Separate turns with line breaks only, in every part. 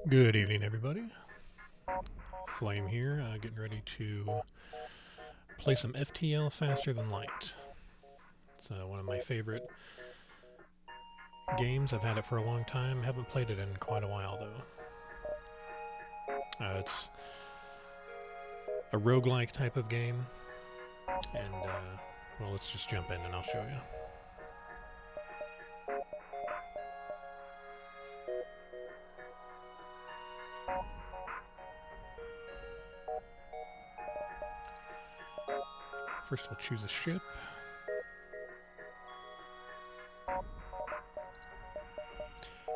Good evening, everybody. Flame here, getting ready to play some FTL Faster Than Light. It's one of my favorite games. I've had it for a long time. Haven't played it in quite a while, though. It's a roguelike type of game. And, well, let's just jump in and I'll show you. First we'll choose a ship.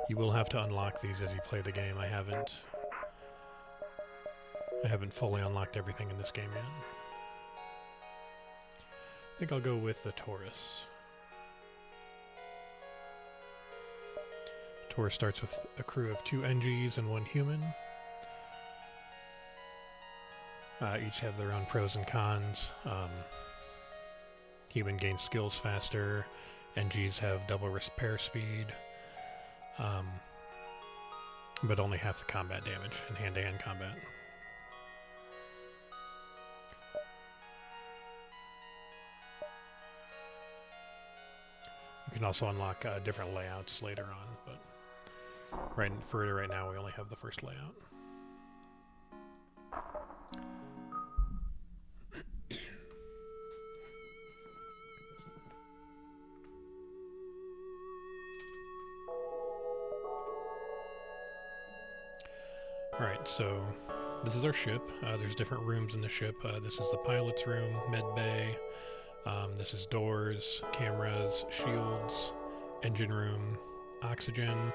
You will have to unlock these as you play the game. I haven't fully unlocked everything in this game yet. I think I'll go with the Torus. Torus starts with a crew of 2 NGs and 1 human. Each have their own pros and cons. Human gains skills faster. NGs have double repair speed. But only half the combat damage in hand-to-hand combat. You can also unlock different layouts later on, but right now we only have the first layout. Alright, so this is our ship. There's different rooms in the ship. This is the pilot's room, med bay. This is doors, cameras, shields, engine room, oxygen,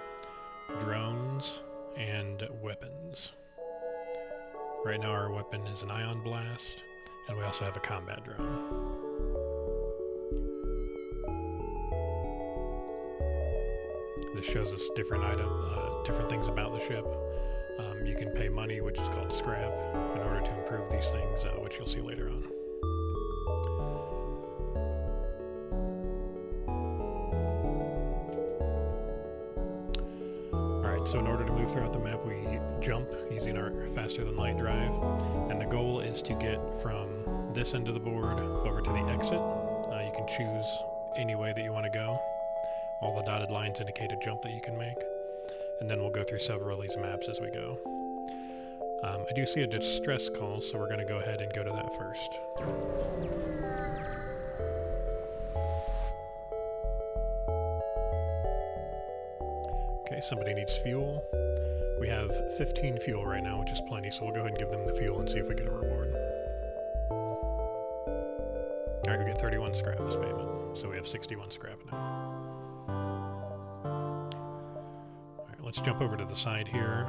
drones, and weapons. Right now our weapon is an ion blast, and we also have a combat drone. This shows us different things about the ship. You can pay money, which is called scrap, in order to improve these things, which you'll see later on. Alright, so in order to move throughout the map, we jump using our faster than light drive, and the goal is to get from this end of the board over to the exit. You can choose any way that you want to go. All the dotted lines indicate a jump that you can make. And then we'll go through several of these maps as we go. I do see a distress call, so we're going to go ahead and go to that first. Okay, somebody needs fuel. We have 15 fuel right now, which is plenty, so we'll go ahead and give them the fuel and see if we get a reward. Alright, we get 31 scrap as payment, so we have 61 scrap now. Let's jump over to the side here.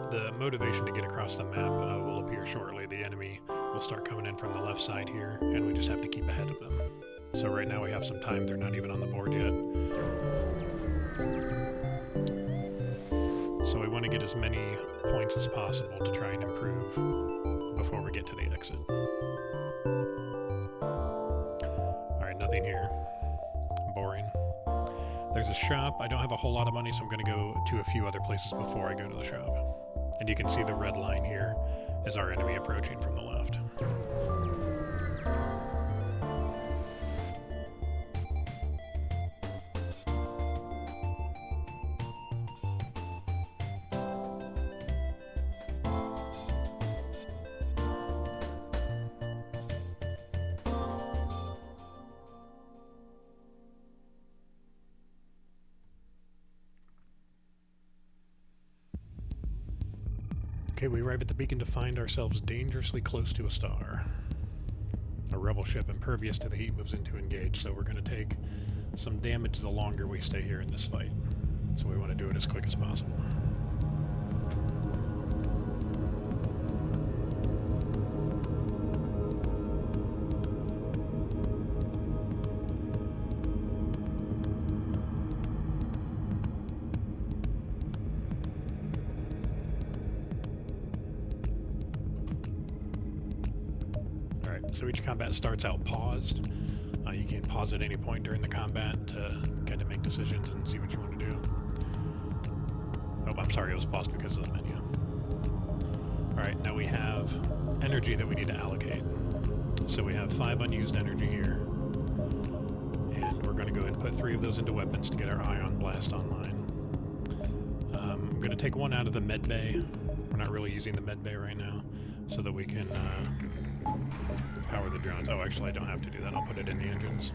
The motivation to get across the map will appear shortly. The enemy will start coming in from the left side here, and we just have to keep ahead of them. So right now we have some time. They're not even on the board yet. So we want to get as many points as possible to try and improve before we get to the exit. Alright, nothing here. Boring. There's a shop. I don't have a whole lot of money, so I'm going to go to a few other places before I go to the shop. And you can see the red line here is our enemy approaching from the left. Okay, we arrive at the beacon to find ourselves dangerously close to a star. A rebel ship impervious to the heat moves in to engage, so we're going to take some damage the longer we stay here in this fight. So we want to do it as quick as possible. So each combat starts out paused. You can pause at any point during the combat to kind of make decisions and see what you want to do. Oh, I'm sorry, it was paused because of the menu. Alright, now we have energy that we need to allocate. So we have 5 unused energy here. And we're going to go ahead and put 3 of those into weapons to get our ion blast online. I'm going to take 1 out of the med bay. We're not really using the med bay right now, so that we can power the drones. Oh, actually I don't have to do that. I'll put it in the engines.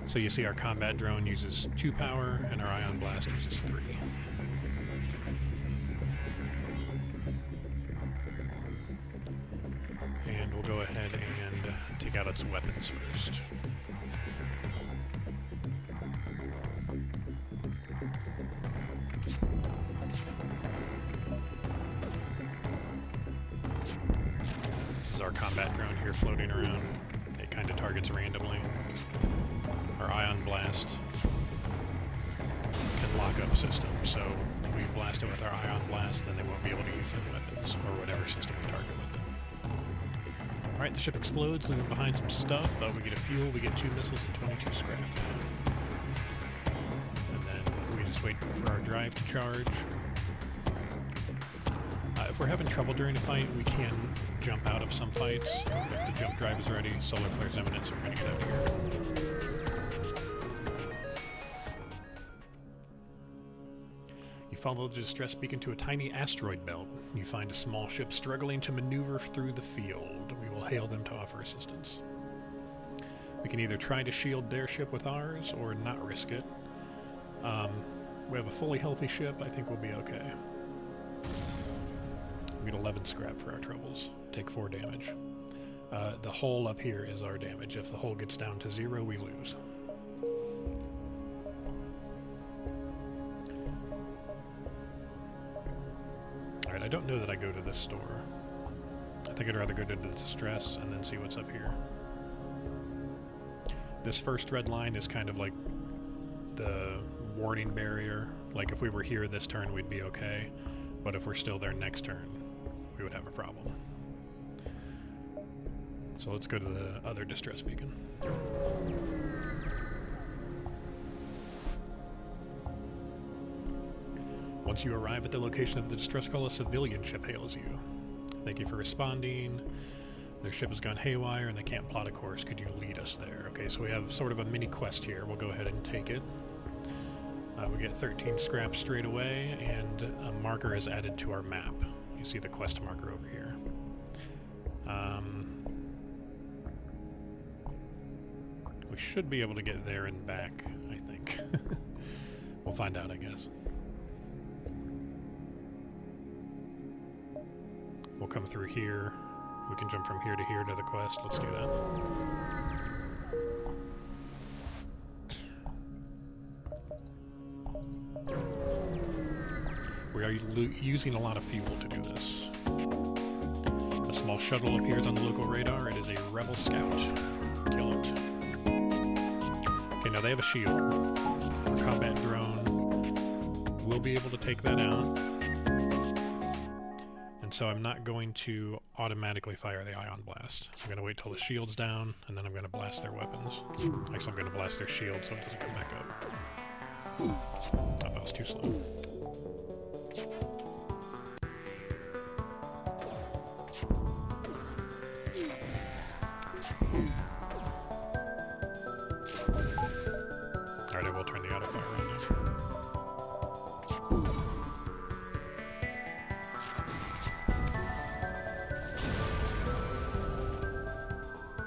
So you see our combat drone uses 2 power, and our ion blast uses 3. And we'll go ahead and take out its weapons first. This is our combat drone here floating around. It kind of targets randomly. Our ion blast can lock up systems, so if we blast it with our ion blast, then they won't be able to use any weapons, or whatever system we target with it. Alright, the ship explodes, leaving behind some stuff. We get a fuel, we get 2 missiles, and 22 scrap. And then we just wait for our drive to charge. If we're having trouble during a fight, we can jump out of some fights. If the jump drive is ready, solar flare's imminent, so we're going to get out of here. You follow the distress beacon to a tiny asteroid belt. You find a small ship struggling to maneuver through the field. We will hail them to offer assistance. We can either try to shield their ship with ours, or not risk it. We have a fully healthy ship. I think we'll be okay. We get 11 scrap for our troubles. Take 4 damage. The hull up here is our damage. If the hull gets down to 0, we lose. Alright, I don't know that I go to this store. I think I'd rather go to the distress and then see what's up here. This first red line is kind of like the warning barrier. Like if we were here this turn, we'd be okay. But if we're still there next turn, we would have a problem. So let's go to the other distress beacon. Once you arrive at the location of the distress call, a civilian ship hails you. Thank you for responding. Their ship has gone haywire and they can't plot a course. Could you lead us there? Okay, so we have sort of a mini quest here. We'll go ahead and take it. We get 13 scrap straight away, and a marker is added to our map. You see the quest marker over here. We should be able to get there and back, I think. We'll find out, I guess. We'll come through here. We can jump from here to the quest. Let's do that. We are using a lot of fuel to do this. A small shuttle appears on the local radar. It is a rebel scout. Kill it. Okay, now they have a shield. Our combat drone will be able to take that out. And so I'm not going to automatically fire the ion blast. I'm going to wait till the shield's down, and then I'm going to blast their weapons. Actually, I'm going to blast their shield so it doesn't come back up. Oh, that was too slow. Alright, I will turn the auto fire on now.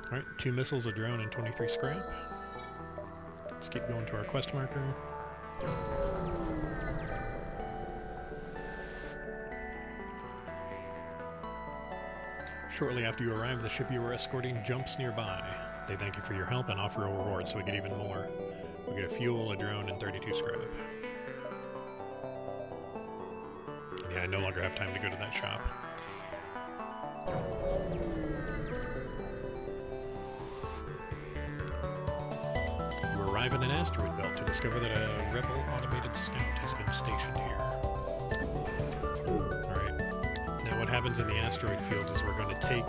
Alright, 2 missiles, a drone, and 23 scrap. Let's keep going to our quest marker. Shortly after you arrive, the ship you were escorting jumps nearby. They thank you for your help and offer a reward, so we get even more. We get a fuel, a drone, and 32 scrap. And yeah, I no longer have time to go to that shop. You arrive in an asteroid belt to discover that a rebel automated scout has been stationed here. Alright, now what happens in the asteroid field is we're going to take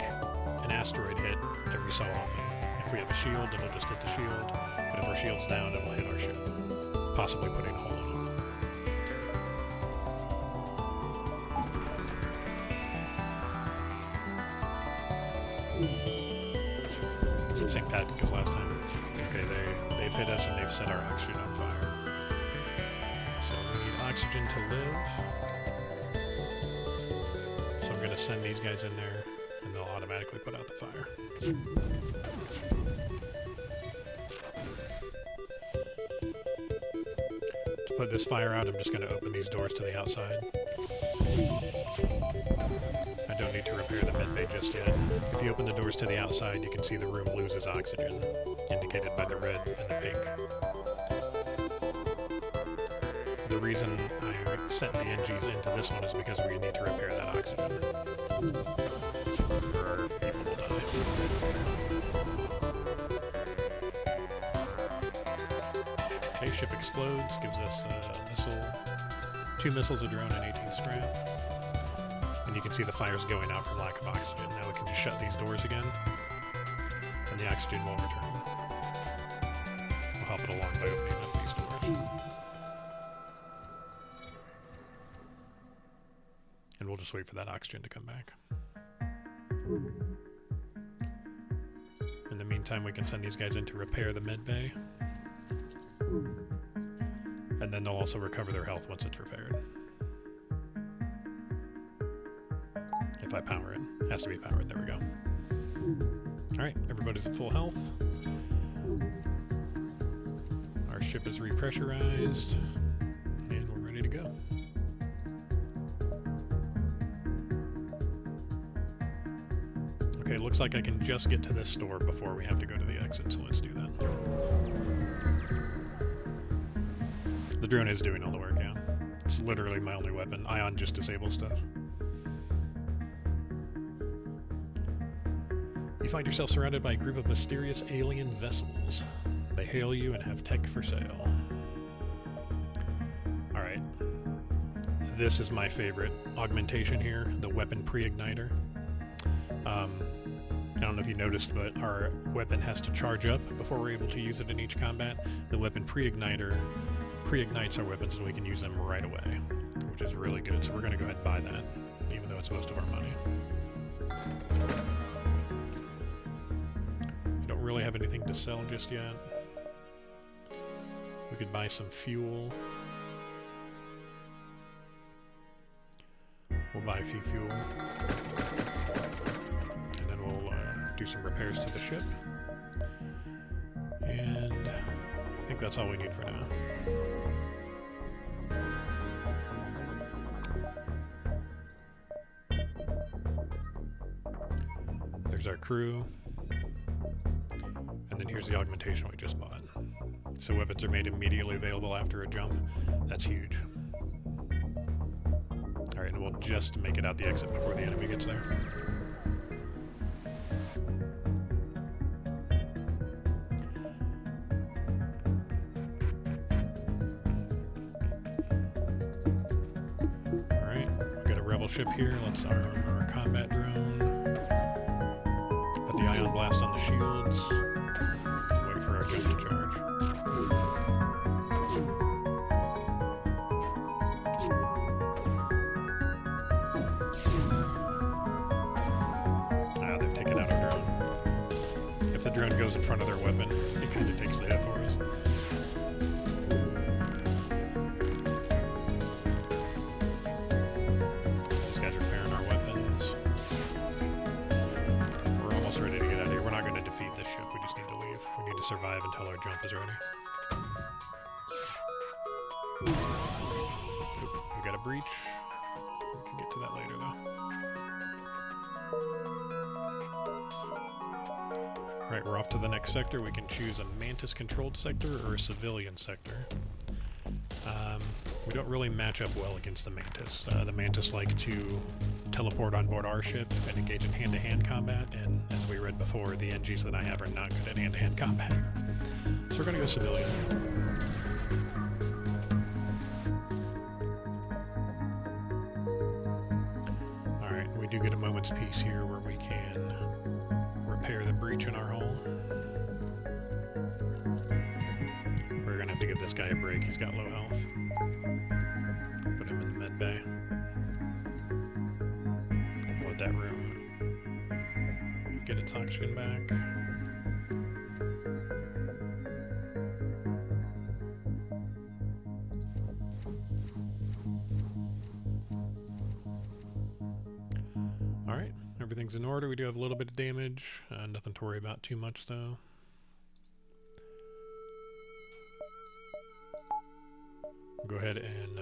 an asteroid hit every so often. If we have a shield, it'll just hit the shield, but if our shield's down, it'll hit our ship, possibly putting a hole in it. same pattern as last time. Okay, they've hit us and they've set our oxygen on fire. So we need oxygen to live. So I'm going to send these guys in there and they'll automatically put out the fire. To put this fire out, I'm just going to open these doors to the outside. I don't need to repair the med bay just yet. If you open the doors to the outside, you can see the room loses oxygen, indicated by the red and the pink. The reason I sent the NGs into this one is because we need to repair that oxygen, or our people will die. Okay, ship explodes, gives us a missile, 2 missiles, a drone, and 18 scrap. And you can see the fire's going out from lack of oxygen. Now we can just shut these doors again, and the oxygen will return. We'll help it along by opening up these doors. And we'll just wait for that oxygen to come back. In the meantime, we can send these guys in to repair the med bay. And then they'll also recover their health once it's repaired. If I power it. It has to be powered. There we go. Alright, everybody's at full health. Our ship is repressurized. And we're ready to go. Okay, looks like I can just get to this store before we have to go to the exit, so let's do that. The drone is doing all the work, yeah. It's literally my only weapon. Ion just disables stuff. You find yourself surrounded by a group of mysterious alien vessels. They hail you and have tech for sale. Alright. This is my favorite augmentation here, the weapon pre-igniter. I don't know if you noticed, but our weapon has to charge up before we're able to use it in each combat. The weapon pre-igniter pre-ignites our weapons and we can use them right away, which is really good. So we're going to go ahead and buy that, even though it's most of our money. We don't really have anything to sell just yet. We could buy some fuel. We'll buy a few fuel. And then we'll do some repairs to the ship. And I think that's all we need for now. There's our crew. And then here's the augmentation we just bought. So weapons are made immediately available after a jump. That's huge. Alright, and we'll just make it out the exit before the enemy gets there. Alright, we've got a rebel ship here. Let's arm our combat drone. Put the ion blast on the shields. And wait for our jump to charge. They've taken out our drone. If the drone goes in front of their weapon, it kind of takes the hit for us. This guy's repairing our weapons. We're almost ready to get out of here. We're not going to defeat this ship. We just need to leave. We need to survive until our jump is ready. Oop, we got a breach. We can get to that later, though. Right, we're off to the next sector. We can choose a Mantis-controlled sector or a civilian sector. We don't really match up well against the Mantis. The Mantis like to teleport on board our ship and engage in hand-to-hand combat, and as we read before, the NGs that I have are not good at hand-to-hand combat. So we're going to go civilian. Alright, we do get a moment's peace here where we can repair the breach in our hull. We're gonna have to give this guy a break. He's got low health. Put him in the med bay. Let that room get its oxygen back. Everything's in order. We do have a little bit of damage. Nothing to worry about too much, though. Go ahead and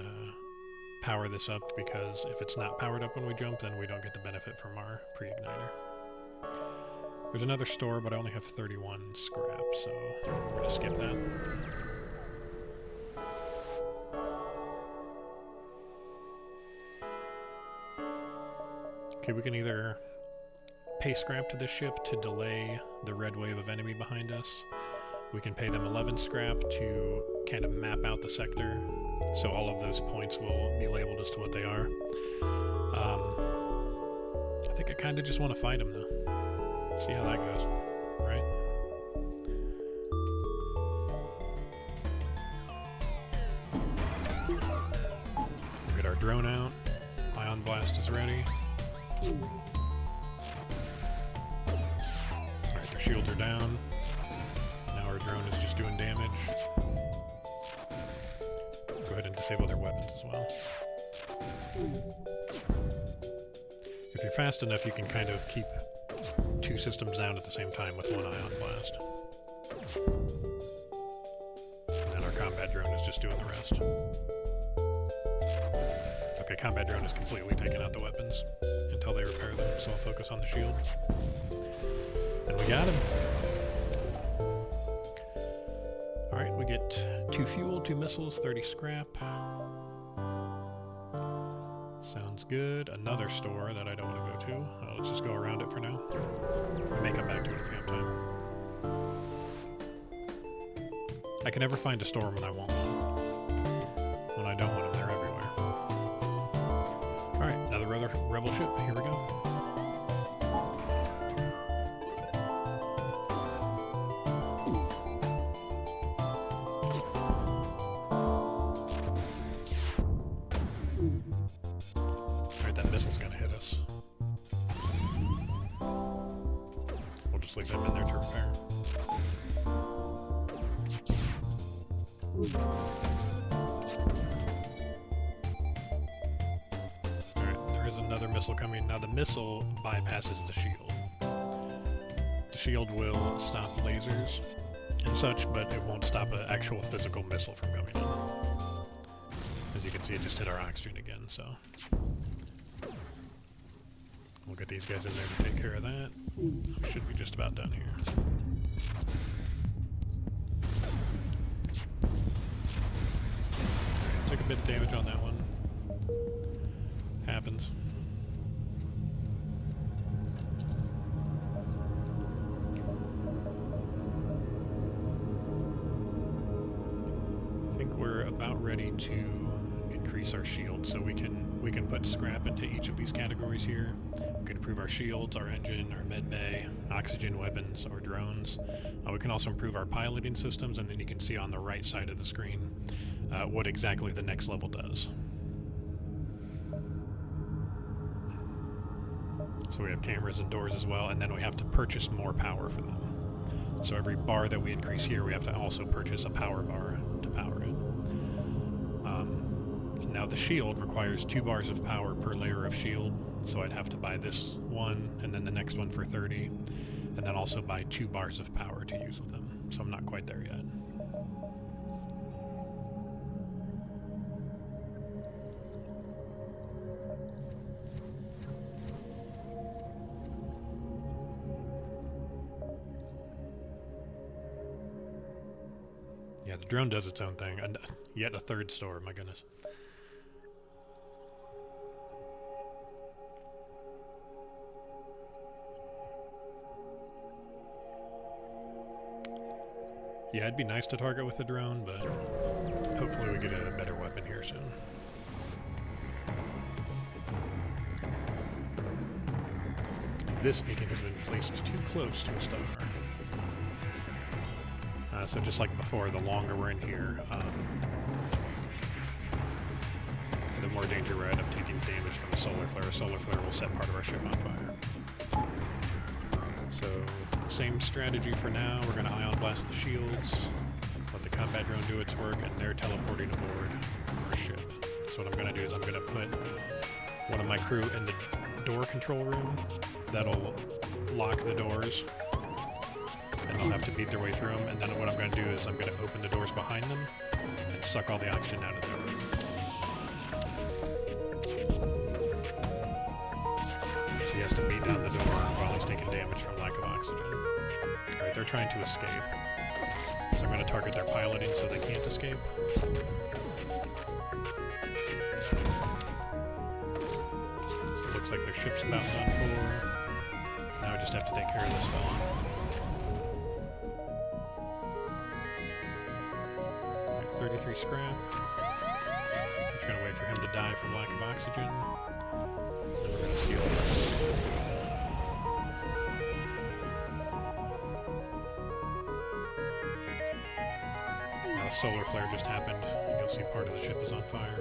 power this up, because if it's not powered up when we jump, then we don't get the benefit from our pre-igniter. There's another store, but I only have 31 scrap, so we're going to skip that. Okay, we can either pay scrap to this ship to delay the red wave of enemy behind us. We can pay them 11 scrap to kind of map out the sector, so all of those points will be labeled as to what they are. I think I kind of just want to fight them, though. See how that goes, right? We'll get our drone out. Ion Blast is ready. Alright, their shields are down. Now our drone is just doing damage. Go ahead and disable their weapons as well. If you're fast enough, you can kind of keep two systems down at the same time with one Ion Blast. And then our combat drone is just doing the rest. Okay, combat drone is completely taking out the weapons until they repair them, so I'll focus on the shield. And we got him! Alright, we get 2 fuel, 2 missiles, 30 scrap. Sounds good. Another store that I don't want to go to. Let's just go around it for now. We may come back to it if we have time. I can never find a store when I want one. When I don't want them, they're everywhere. Alright, another rebel ship. Here we go. Leave them in there to repair. Alright, there is another missile coming. Now the missile bypasses the shield. The shield will stop lasers and such, but it won't stop an actual physical missile from coming in. As you can see, it just hit our oxygen again, so... We'll get these guys in there to take care of that. Should be just about done here. Right, took a bit of damage on that one. Happens. I think we're about ready to increase our shield, so we can put scrap into each of these categories here. We can improve our shields, our engine, our med bay, oxygen weapons, or drones. We can also improve our piloting systems, and then you can see on the right side of the screen what exactly the next level does. So we have cameras and doors as well, and then we have to purchase more power for them. So every bar that we increase here, we have to also purchase a power bar to power it. Now the shield requires 2 bars of power per layer of shield, so I'd have to buy this one, and then the next one for 30, and then also buy 2 bars of power to use with them. So I'm not quite there yet. Yeah, the drone does its own thing. And yet a third store, my goodness. Yeah, it'd be nice to target with a drone, but hopefully we get a better weapon here soon. This beacon has been placed too close to a star. So just like before, the longer we're in here, the more danger we're at of taking damage from a solar flare. A solar flare will set part of our ship on fire. So, same strategy for now. We're going to ion blast the shields, let the combat drone do its work, and they're teleporting aboard our ship. So what I'm going to do is I'm going to put one of my crew in the door control room, that'll lock the doors, and they'll have to beat their way through them. And then what I'm going to do is I'm going to open the doors behind them and suck all the oxygen out of their room. So he has to beat down the door while he's taking damage from lack of oxygen. Alright, they're trying to escape. So I'm going to target their piloting so they can't escape. So it looks like their ship's about done for. Now I just have to take care of this fella. Alright, 33 scrap. Just going to wait for him to die from lack of oxygen. And we're going to seal it. A solar flare just happened, and you'll see part of the ship is on fire.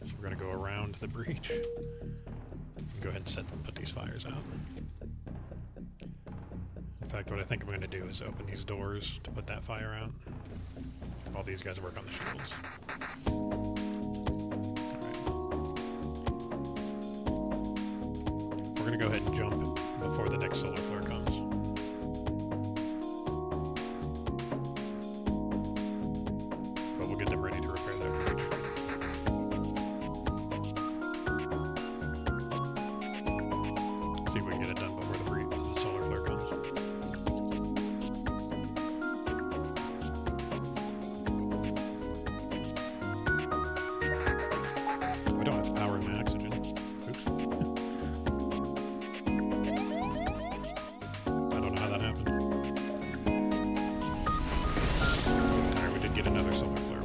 So we're going to go around the breach and go ahead and put these fires out. In fact, what I think I'm going to do is open these doors to put that fire out while these guys work on the shields. We're going to go ahead and jump before the next solar flare comes. But we'll get them ready to repair that bridge. See if we can get it done before the solar flare comes. We don't have power in my oxygen. Oops. Get another solar flare.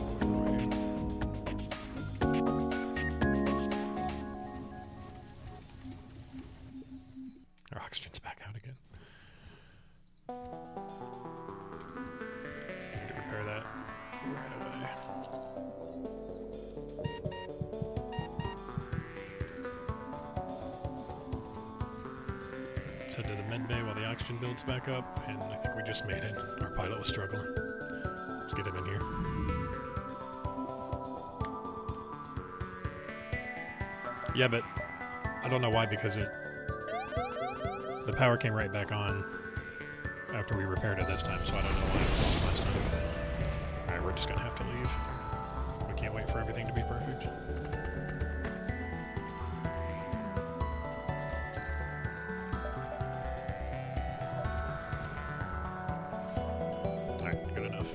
Our oxygen's back out again. I need to repair that right away. Let's head to the med bay while the oxygen builds back up, and I think we just made it. Our pilot was struggling. Let's get him in here. Yeah, but I don't know why, because the power came right back on after we repaired it this time, so I don't know why it was off last time. Alright, we're just gonna have to leave. We can't wait for everything to be perfect. Alright, good enough.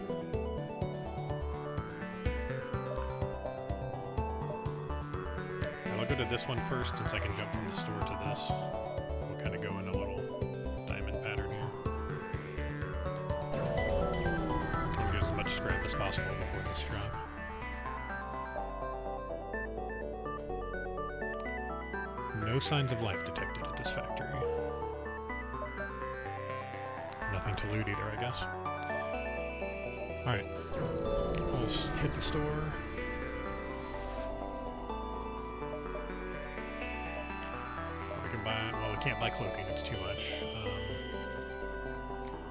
I'll go to this one first, since I can jump from the store to this. We'll kind of go in a little diamond pattern here. Try to get as much scrap as possible before this drop. No signs of life detected at this factory. Nothing to loot either, I guess. Alright. We'll hit the store. Well, we can't buy cloaking, it's too much.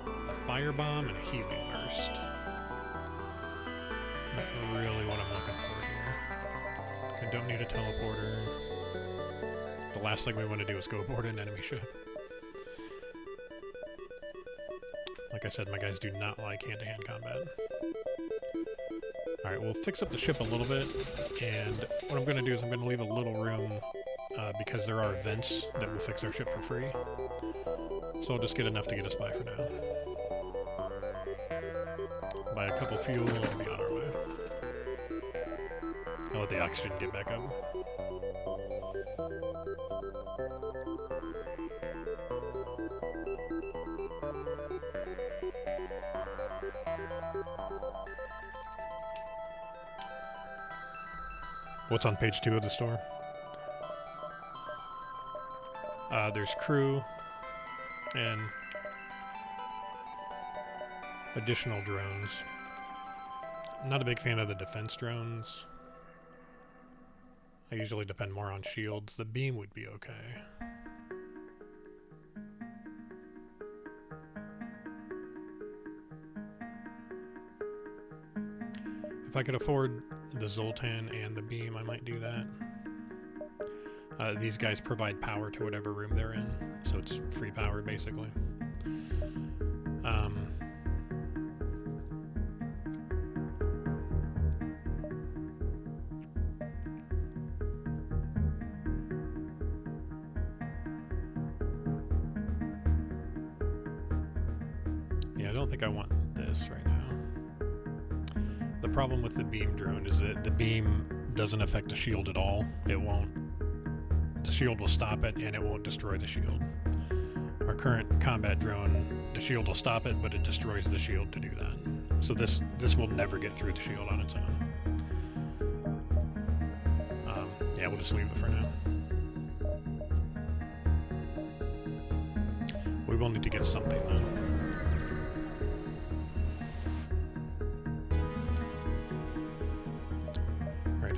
A firebomb and a healing burst. Not really what I'm looking for here. I don't need a teleporter. The last thing we want to do is go aboard an enemy ship. Like I said, my guys do not like hand-to-hand combat. Alright, we'll fix up the ship a little bit, and what I'm going to do is I'm going to leave a little room because there are vents that will fix our ship for free. So I'll just get enough to get us by for now. Buy a couple fuel and we'll be on our way. I'll let the oxygen get back up. What's on page 2 of the store? There's crew and additional drones. I'm not a big fan of the defense drones. I usually depend more on shields. The beam would be okay. If I could afford the Zoltan and the beam, I might do that. These guys provide power to whatever room they're in, so it's free power basically. Yeah, I don't think I want this right now. The problem with the beam drone is that the beam doesn't affect the shield at all. It won't. The shield will stop it, and it won't destroy the shield. Our current combat drone, the shield will stop it, but it destroys the shield to do that. So this will never get through the shield on its own. Yeah, we'll just leave it for now. We will need to get something though.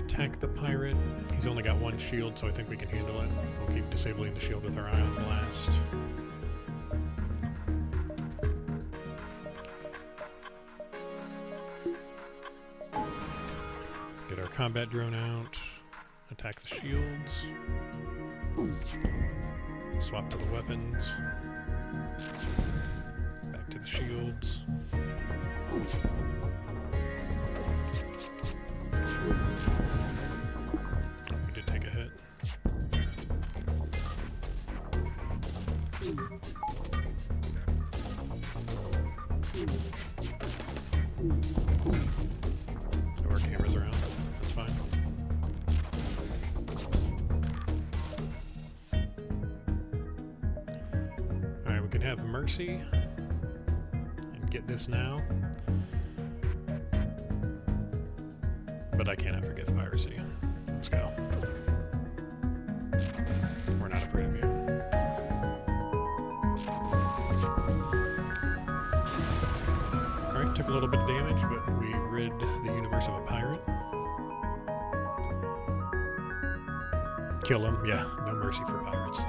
Attack the pirate. He's only got one shield, so I think we can handle it. We'll keep disabling the shield with our ion blast. Get our combat drone out. Attack the shields. Swap to the weapons. Back to the shields. We did take a hit. So our camera's around. That's fine. Alright, we can have Mercy and get this now. But I cannot forgive piracy. Let's go. We're not afraid of you. Alright, took a little bit of damage, but we rid the universe of a pirate. Kill him, yeah, no mercy for pirates.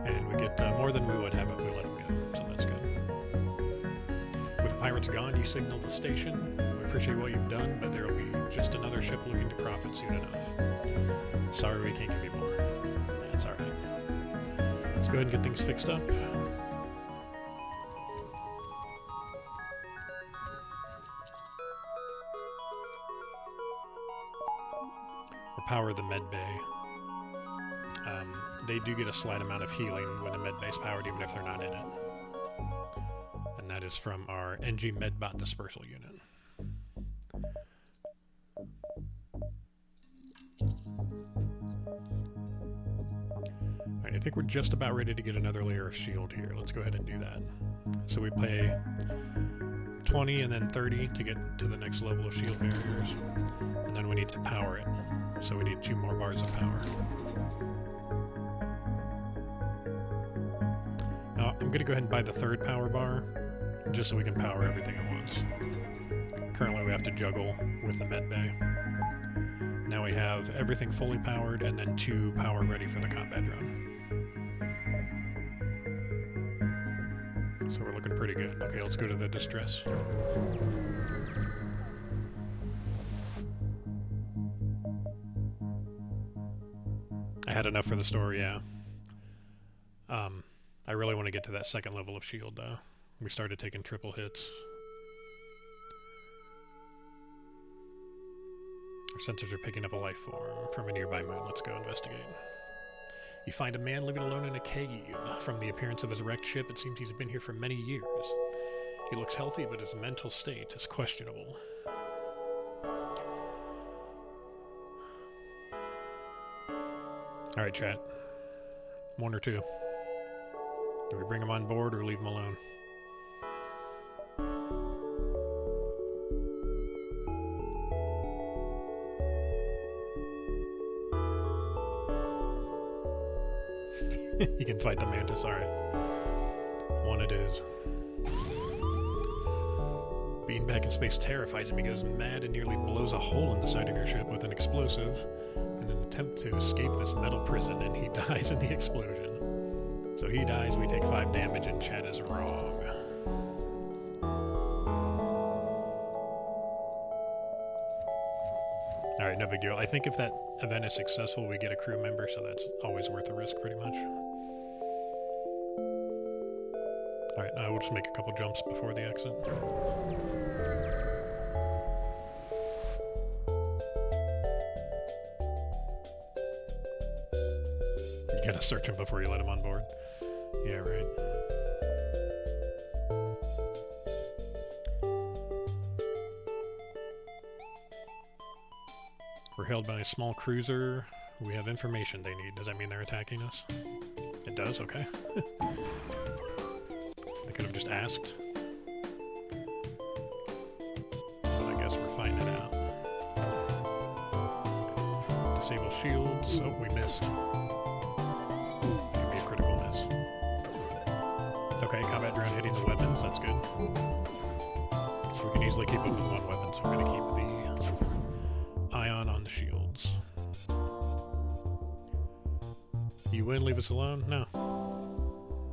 And we get more than we would have if we let him go, so that's good. With the pirates gone, you signal the station. We appreciate what you've done, but there will be just another ship looking to profit soon enough. Sorry we can't give you more. That's alright. Let's go ahead and get things fixed up. We'll power the med bay. They do get a slight amount of healing when the med bay is powered, even if they're not in it. And that is from our NG Medbot Dispersal Unit. Alright, I think we're just about ready to get another layer of shield here. Let's go ahead and do that. So we pay 20 and then 30 to get to the next level of shield barriers. And then we need to power it. So we need 2 more bars of power. Now, I'm going to go ahead and buy the 3rd power bar, just so we can power everything at once. Currently we have to juggle with the med bay. Now we have everything fully powered, and then 2 power ready for the combat drone. So we're looking pretty good. Okay, let's go to the distress. I had enough for the story, yeah. I really want to get to that 2nd level of shield, though. We started taking triple hits. Our sensors are picking up a life form from a nearby moon. Let's go investigate. You find a man living alone in a cave. From the appearance of his wrecked ship, it seems he's been here for many years. He looks healthy, but his mental state is questionable. Alright, chat. 1 or 2. Do we bring him on board or leave him alone? He can fight the mantis, alright. 1 it is. Being back in space terrifies him. He goes mad and nearly blows a hole in the side of your ship with an explosive in an attempt to escape this metal prison, and he dies in the explosion. So he dies, we take 5 damage, and chat is wrong. Alright, no big deal. I think if that event is successful, we get a crew member, so that's always worth the risk, pretty much. Alright, we'll just make a couple jumps before the exit. You gotta search him before you let him on board. Yeah, right. We're held by a small cruiser. We have information they need. Does that mean they're attacking us? It does? Okay. They could have just asked. But I guess we're finding out. Disable shields. Oh, we missed. Could be a critical miss. Okay, combat drone hitting the weapons. That's good. We can easily keep up with one weapon, so we're going to keep the ion on the shields. You win, leave us alone? No.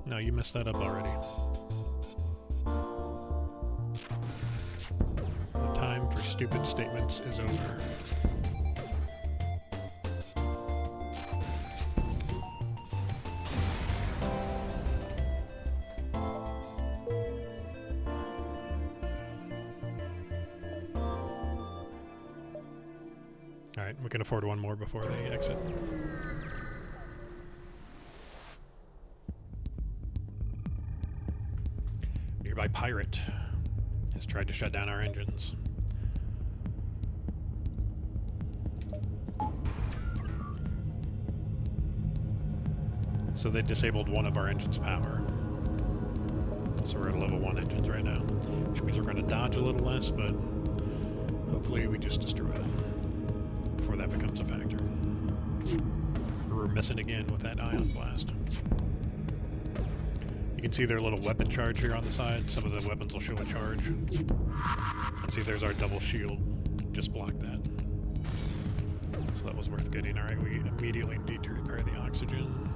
No, you messed that up already. The time for stupid statements is over. Alright, we can afford one more before they exit. Nearby pirate has tried to shut down our engines. So they disabled one of our engine's power. So we're at level 1 engines right now, which means we're going to dodge a little less, but hopefully we just destroy it before that becomes a factor. We're missing again with that ion blast. You can see their little weapon charge here on the side. Some of the weapons will show a charge. And see, there's our double shield. Just blocked that. So that was worth getting. Alright, we immediately need to repair the oxygen.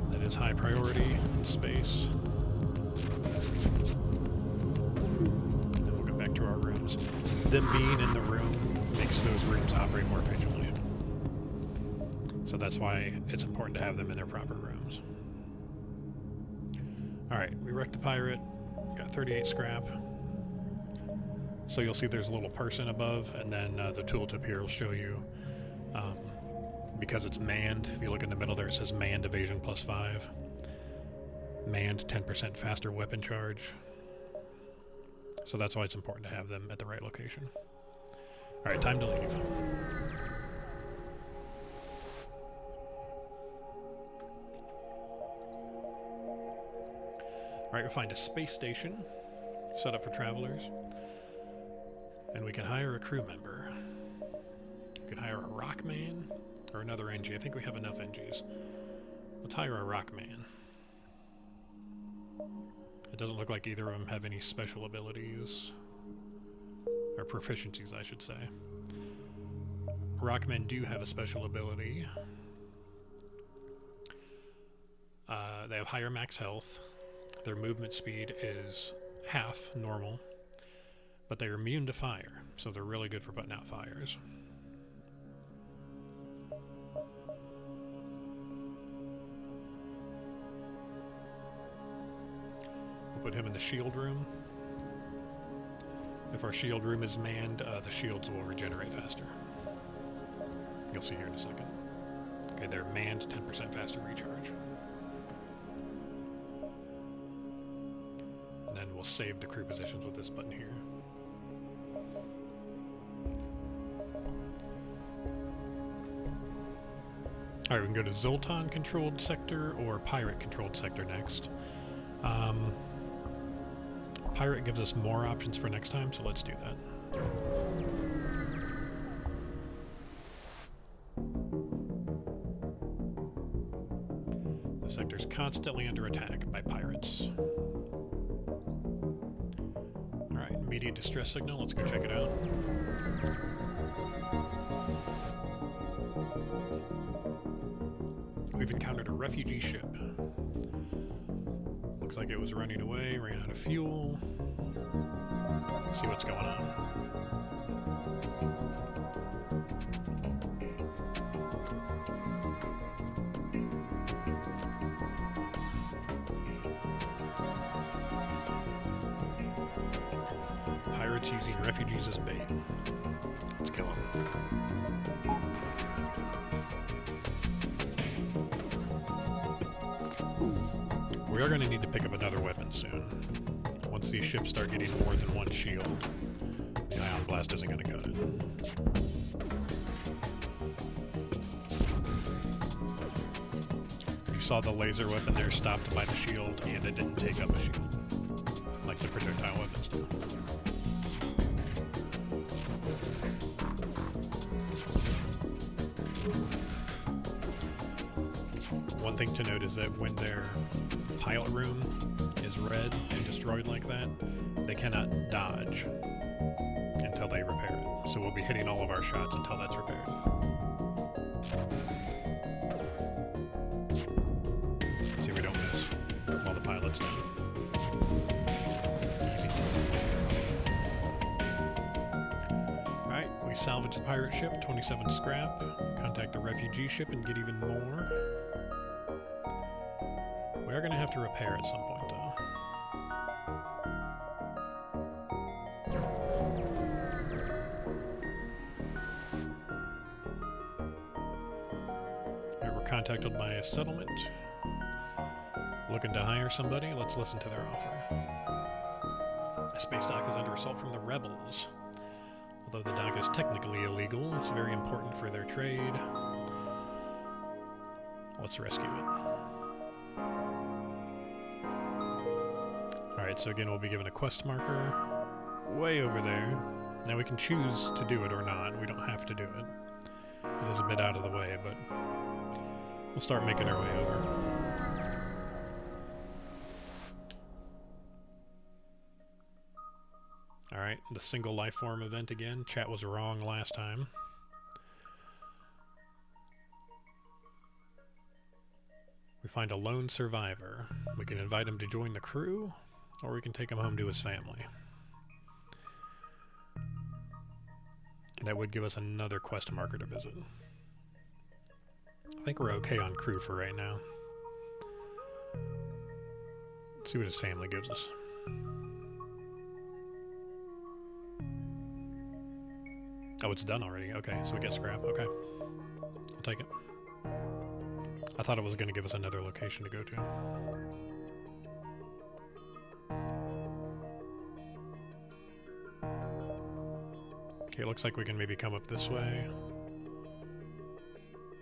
That is high priority in space. And we'll go back to our rooms. Them being in the room makes those rooms operate more efficiently. So that's why it's important to have them in their proper rooms. Alright, we wrecked the pirate. Got 38 scrap. So you'll see there's a little person above, and then the tooltip here will show you, because it's manned, if you look in the middle there, it says manned evasion +5. Manned 10% faster weapon charge. So that's why it's important to have them at the right location. Alright, time to leave. Alright, we'll find a space station set up for travelers. And we can hire a crew member. We can hire a rockman or another NG. I think we have enough NGs. Let's hire a rockman. It doesn't look like either of them have any special abilities. Or proficiencies, I should say. Rockmen do have a special ability. They have higher max health. Their movement speed is half normal. But they're immune to fire, so they're really good for putting out fires. We'll put him in the shield room. If our shield room is manned, the shields will regenerate faster. You'll see here in a second. Okay, they're manned, 10% faster recharge. And then we'll save the crew positions with this button here. Alright, we can go to Zoltan-controlled sector or Pirate-controlled sector next. Pirate gives us more options for next time, so let's do that. The sector's constantly under attack by pirates. Alright, immediate distress signal, let's go check it out. We've encountered a refugee ship. Looks like it was running away, ran out of fuel. Let's see what's going on. Pirates using refugees as bait. Let's kill them. We are going to need to pick up another weapon soon. Once these ships start getting more than one shield, the Ion Blast isn't going to cut it. You saw the laser weapon there stopped by the shield, and it didn't take up a shield, like the projectile weapons do. One thing to note is that when their pilot room is red and destroyed like that, they cannot dodge until they repair it. So we'll be hitting all of our shots until that's repaired. See if we don't miss while the pilot's down. Easy. Alright, we salvage the pirate ship, 27 scrap. Contact the refugee ship and get even more. We are going to have to repair at some point, though. Alright, we're contacted by a settlement. Looking to hire somebody. Let's listen to their offer. The space dock is under assault from the rebels. Although the dock is technically illegal, it's very important for their trade. Let's rescue it. Alright, so again, we'll be given a quest marker way over there. Now we can choose to do it or not. We don't have to do it. It is a bit out of the way, but we'll start making our way over. Alright, the single life form event again. Chat was wrong last time. We find a lone survivor. We can invite him to join the crew, or we can take him home to his family. That would give us another quest marker to visit. I think we're okay on crew for right now. Let's see what his family gives us. Oh, it's done already. Okay, so we get scrap. Okay. I'll take it. I thought it was going to give us another location to go to. Okay, it looks like we can maybe come up this way.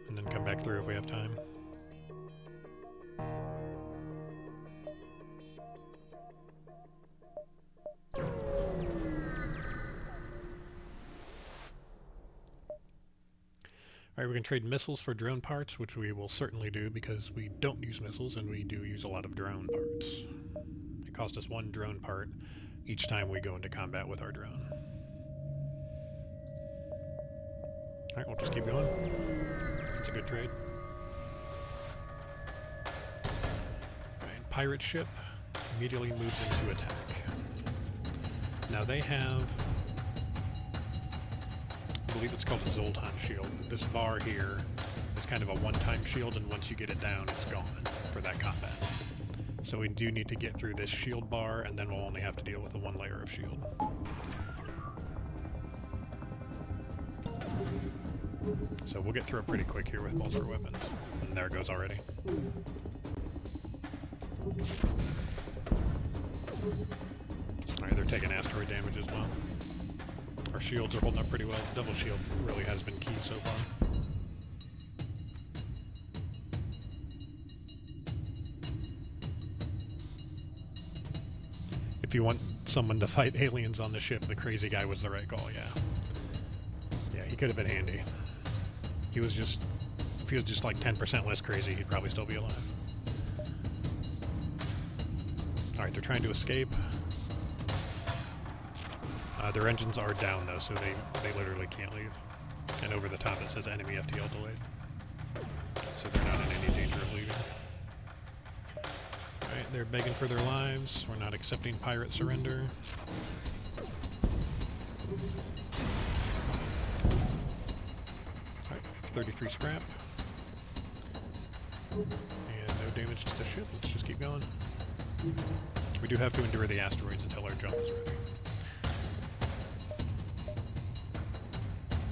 And then come back through if we have time. Alright, we can trade missiles for drone parts, which we will certainly do because we don't use missiles and we do use a lot of drone parts. It costs us one drone part each time we go into combat with our drone. Alright, we'll just keep going. It's a good trade. Alright, pirate ship immediately moves into attack. Now they have, I believe it's called a Zoltan shield. This bar here is kind of a one-time shield, and once you get it down, it's gone for that combat. So we do need to get through this shield bar, and then we'll only have to deal with the one layer of shield. So we'll get through it pretty quick here with both our weapons. And there it goes already. Alright, they're taking asteroid damage as well. Our shields are holding up pretty well. Double shield really has been key so far. If you want someone to fight aliens on the ship, the crazy guy was the right call, yeah. Yeah, he could have been handy. He was just, if he was just like 10% less crazy, he'd probably still be alive. Alright, they're trying to escape. Their engines are down though, so they literally can't leave. And over the top it says enemy FTL delayed. So they're not in any danger of leaving. Alright, they're begging for their lives. We're not accepting pirate surrender. 33 scrap. And no damage to the ship. Let's just keep going. We do have to endure the asteroids until our jump is ready.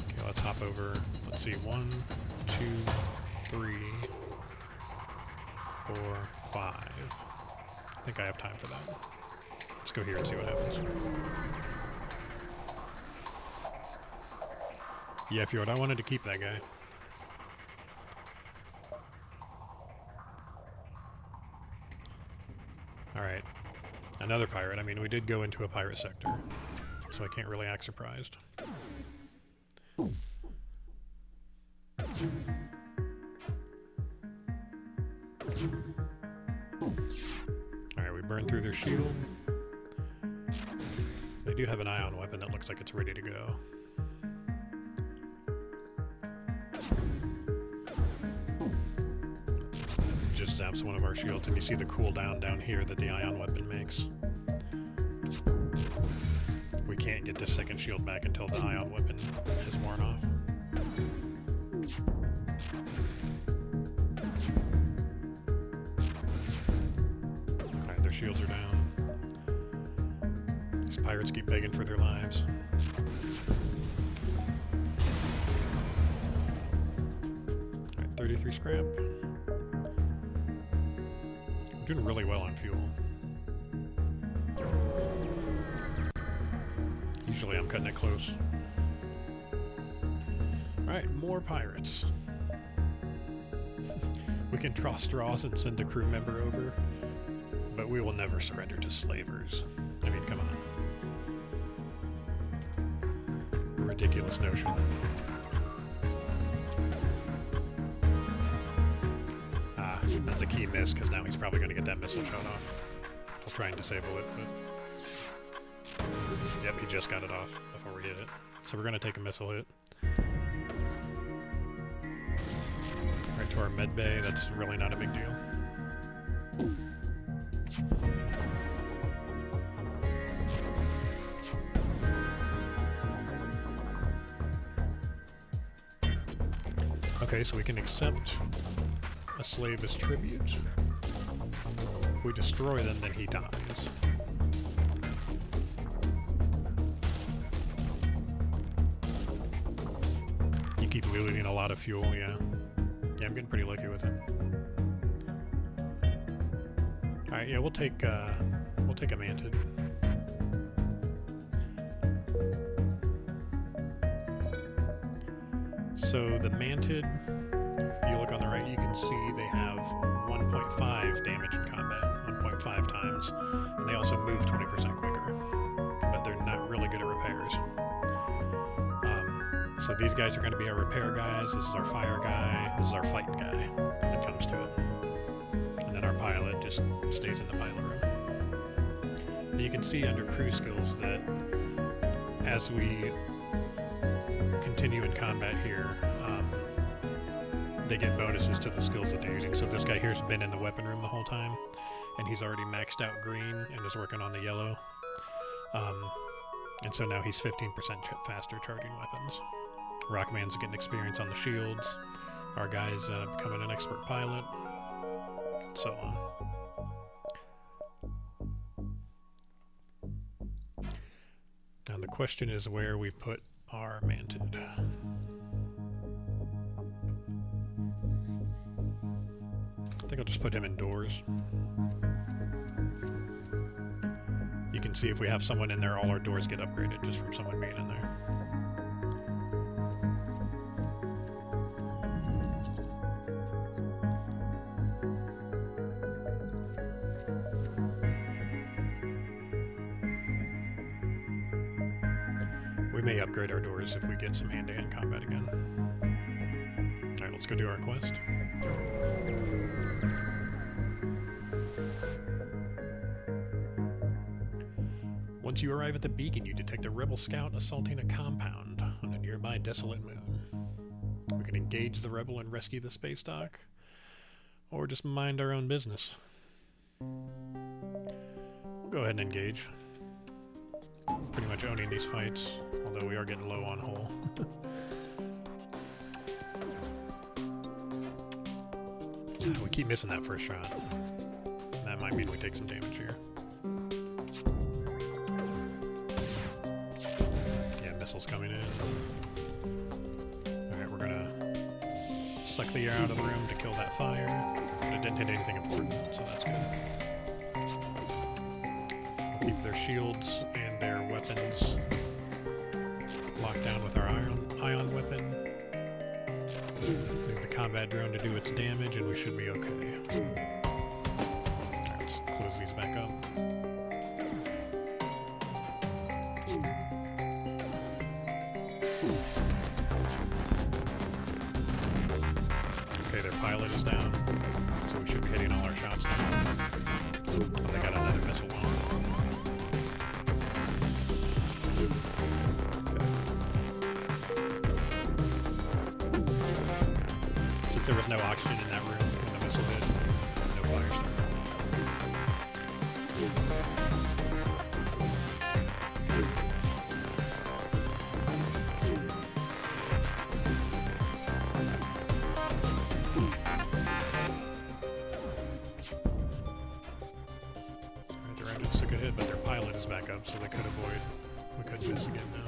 Okay, let's hop over. Let's see. 1, 2, 3, 4, 5. I think I have time for that. Let's go here and see what happens. Yeah, Fjord, I wanted to keep that guy. Alright. Another pirate. I mean, we did go into a pirate sector, so I can't really act surprised. Alright, we burned through their shield. They do have an ion weapon that looks like it's ready to go. Just zaps one of our shields, and you see the cooldown down here that the ion weapon makes. We can't get this second shield back until the ion weapon is worn off. Alright, their shields are down. These pirates keep begging for their lives. Alright, 33 scrap. We're doing really well on fuel. Usually I'm cutting it close. Alright, more pirates. We can draw straws and send a crew member over, but we will never surrender to slavers. I mean, come on. Ridiculous notion. Ah, that's a key miss, because now he's probably going to get that missile shot off. We'll try and disable it, but... Yep, he just got it off before we hit it. So we're going to take a missile hit. Right to our med bay, that's really not a big deal. Okay, so we can accept a slave as tribute. If we destroy them, then he dies. You keep looting a lot of fuel, yeah. Yeah, I'm getting pretty lucky with it. Alright, yeah, we'll take a Mantid. So the Mantid, if you look on the right, you can see they have 1.5 damage in combat, 1.5 times, and they also move 20% quicker, but they're not really good at repairs. So these guys are going to be our repair guys, this is our fire guy, this is our fighting guy, if it comes to it. And then our pilot just stays in the pilot room. And you can see under crew skills that as we continue in combat here, they get bonuses to the skills that they're using. So this guy here's been in the weapon room the whole time, and he's already maxed out green and is working on the yellow. And so now he's 15% faster charging weapons. Rockman's getting experience on the shields. Our guy's becoming an expert pilot. And so on. Now the question is where we put our Mantid. I think I'll just put him indoors. You can see if we have someone in there, all our doors get upgraded just from someone being in there. We may upgrade our doors if we get some hand-to-hand combat again. Alright, let's go do our quest. Once you arrive at the beacon, you detect a rebel scout assaulting a compound on a nearby desolate moon. We can engage the rebel and rescue the space dock, or just mind our own business. We'll go ahead and engage. Pretty much owning these fights, although we are getting low on hull. We keep missing that first shot. That might mean we take some damage here. Yeah, missiles coming in. Alright, we're gonna suck the air out of the room to kill that fire. But it didn't hit anything important, so that's good. We'll keep their shields and their weapons locked down with our ion weapon. Leave the combat drone to do its damage, and we should be okay. Alright, let's close these back up. Okay, their pilot is down, so we should be hitting all our shots now. Oh, they got another missile on. Since there was no oxygen in that room when the missile hit, no fire started. Alright, their engines took a hit, but their pilot is back up, so they could avoid. We could miss again now.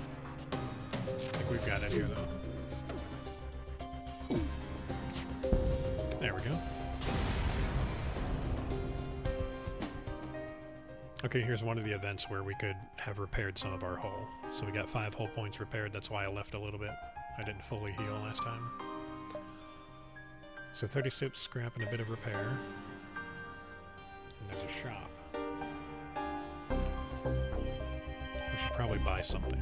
I think we've got it here, though. There we go. Okay, here's one of the events where we could have repaired some of our hull. So we got 5 hull points repaired. That's why I left a little bit. I didn't fully heal last time. So 36 scrap and a bit of repair. And there's a shop. We should probably buy something.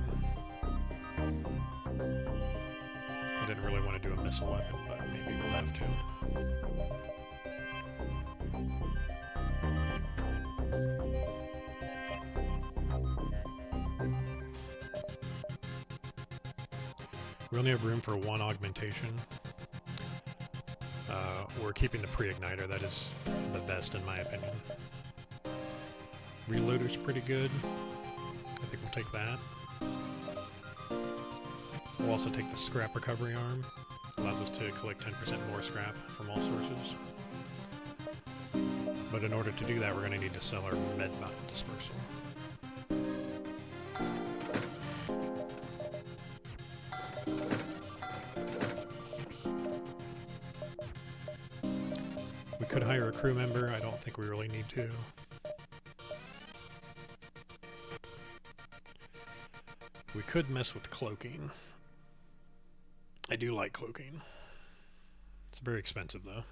I didn't really want to do a missile weapon, but maybe we'll have to. We only have room for 1 augmentation. We're keeping the pre-igniter. That is the best in my opinion. Reloader's pretty good. I think we'll take that. We'll also take the scrap recovery arm. Allows us to collect 10% more scrap from all sources. But in order to do that, we're going to need to sell our medbot dispersal. We could hire a crew member. I don't think we really need to. We could mess with cloaking. I do like cloaking. It's very expensive though.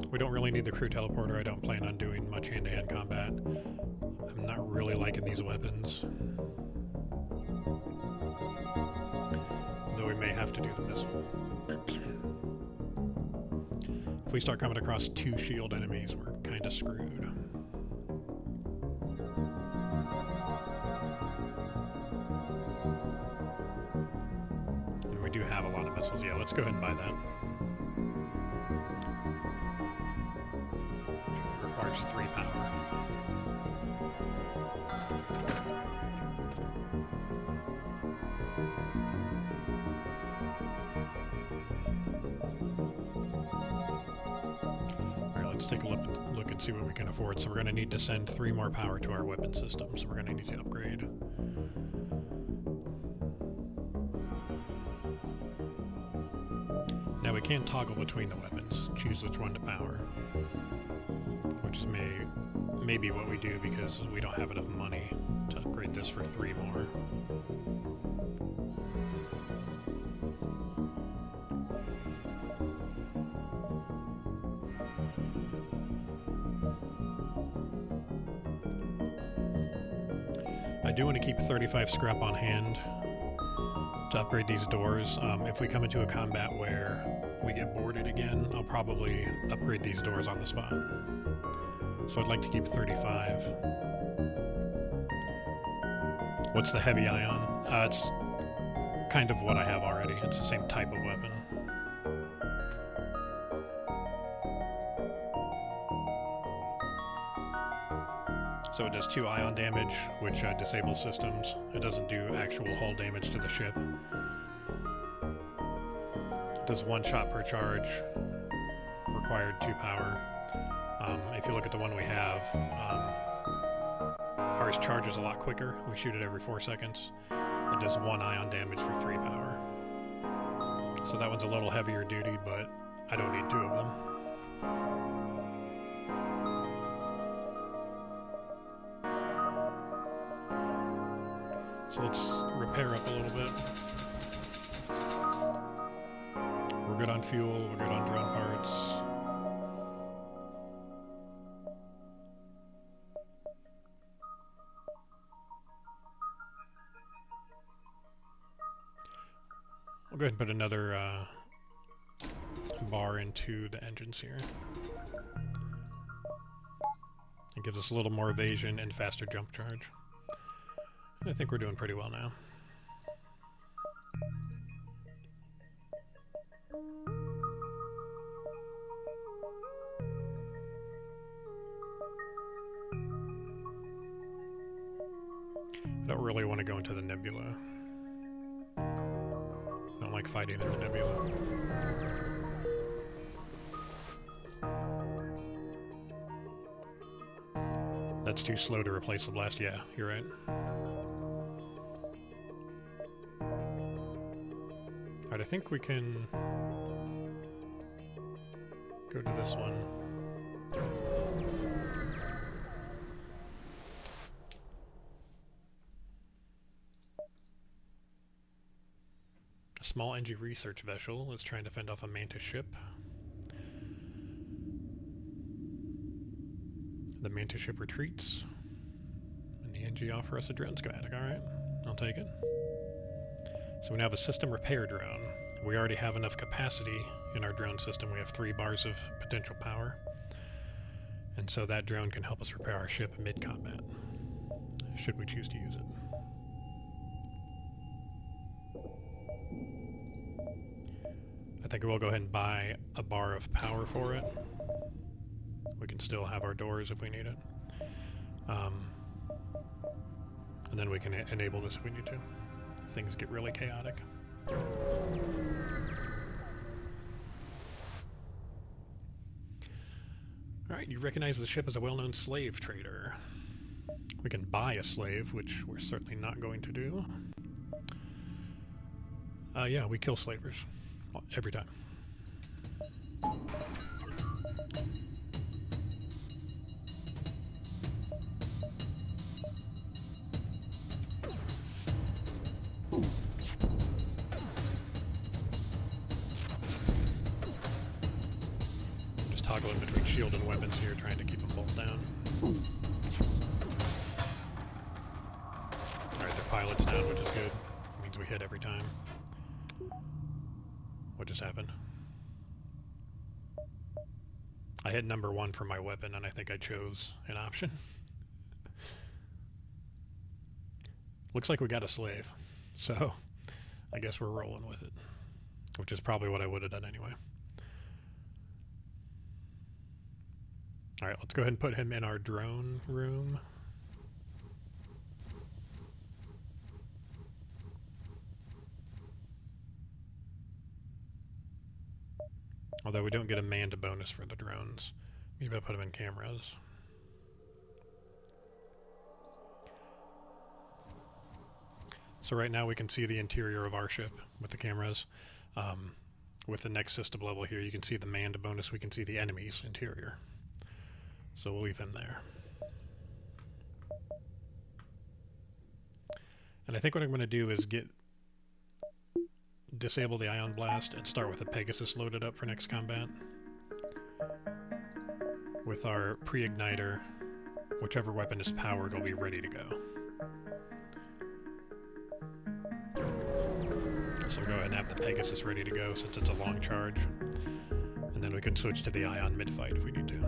We don't really need the crew teleporter. I don't plan on doing much hand-to-hand combat. I'm not really liking these weapons. Though we may have to do the missile. If we start coming across 2 shield enemies, we're kind of screwed. And we do have a lot of missiles. Yeah, let's go ahead and buy that. It requires 3 power. Let's take a look and see what we can afford. So we're going to need to send 3 more power to our weapon system, so we're going to need to upgrade. Now we can toggle between the weapons, choose which one to power, which is maybe what we do because we don't have enough money to upgrade this for 3 more. I do want to keep 35 scrap on hand to upgrade these doors. If we come into a combat where we get boarded again, I'll probably upgrade these doors on the spot. So I'd like to keep 35. What's the heavy ion? It's kind of what I have already. It's the same type of weapon. So it does 2 ion damage, which disables systems. It doesn't do actual hull damage to the ship. does 1 shot per charge, required 2 power. If you look at the one we have, ours charges a lot quicker. We shoot it every 4 seconds. It does 1 ion damage for 3 power. So that one's a little heavier duty, but I don't need 2 of them. So let's repair up a little bit. We're good on fuel, we're good on drone parts. We'll go ahead and put another bar into the engines here. It gives us a little more evasion and faster jump charge. I think we're doing pretty well now. I don't really want to go into the nebula. I don't like fighting in the nebula. That's too slow to replace the blast. Yeah, you're right. Alright, I think we can go to this one. A small NG research vessel is trying to fend off a Mantis ship. The Mantis ship retreats, and the NG offer us a drone schematic. Alright, I'll take it. So we now have a system repair drone. We already have enough capacity in our drone system. We have 3 bars of potential power. And so that drone can help us repair our ship mid-combat, should we choose to use it. I think we'll go ahead and buy a bar of power for it. We can still have our doors if we need it. And then we can enable this if we need to. Things get really chaotic. Alright, you recognize the ship as a well-known slave trader. We can buy a slave, which we're certainly not going to do. Yeah, we kill slavers. Every time. Just toggling between shield and weapons here, trying to keep them both down. Alright, their pilot's down, which is good. It means we hit every time. What just happened? I hit number 1 for my weapon, and I think I chose an option. Looks like we got a slave, so I guess we're rolling with it, which is probably what I would have done anyway. Alright, let's go ahead and put him in our drone room. Although we don't get a manned bonus for the drones. Maybe I'll put them in cameras. So right now we can see the interior of our ship with the cameras. With the next system level here, you can see the manned bonus. We can see the enemy's interior. So we'll leave him there. And I think what I'm going to do is disable the ion blast and start with a Pegasus loaded up for next combat. With our pre-igniter, whichever weapon is powered will be ready to go. So we'll go ahead and have the Pegasus ready to go since it's a long charge. And then we can switch to the ion mid-fight if we need to.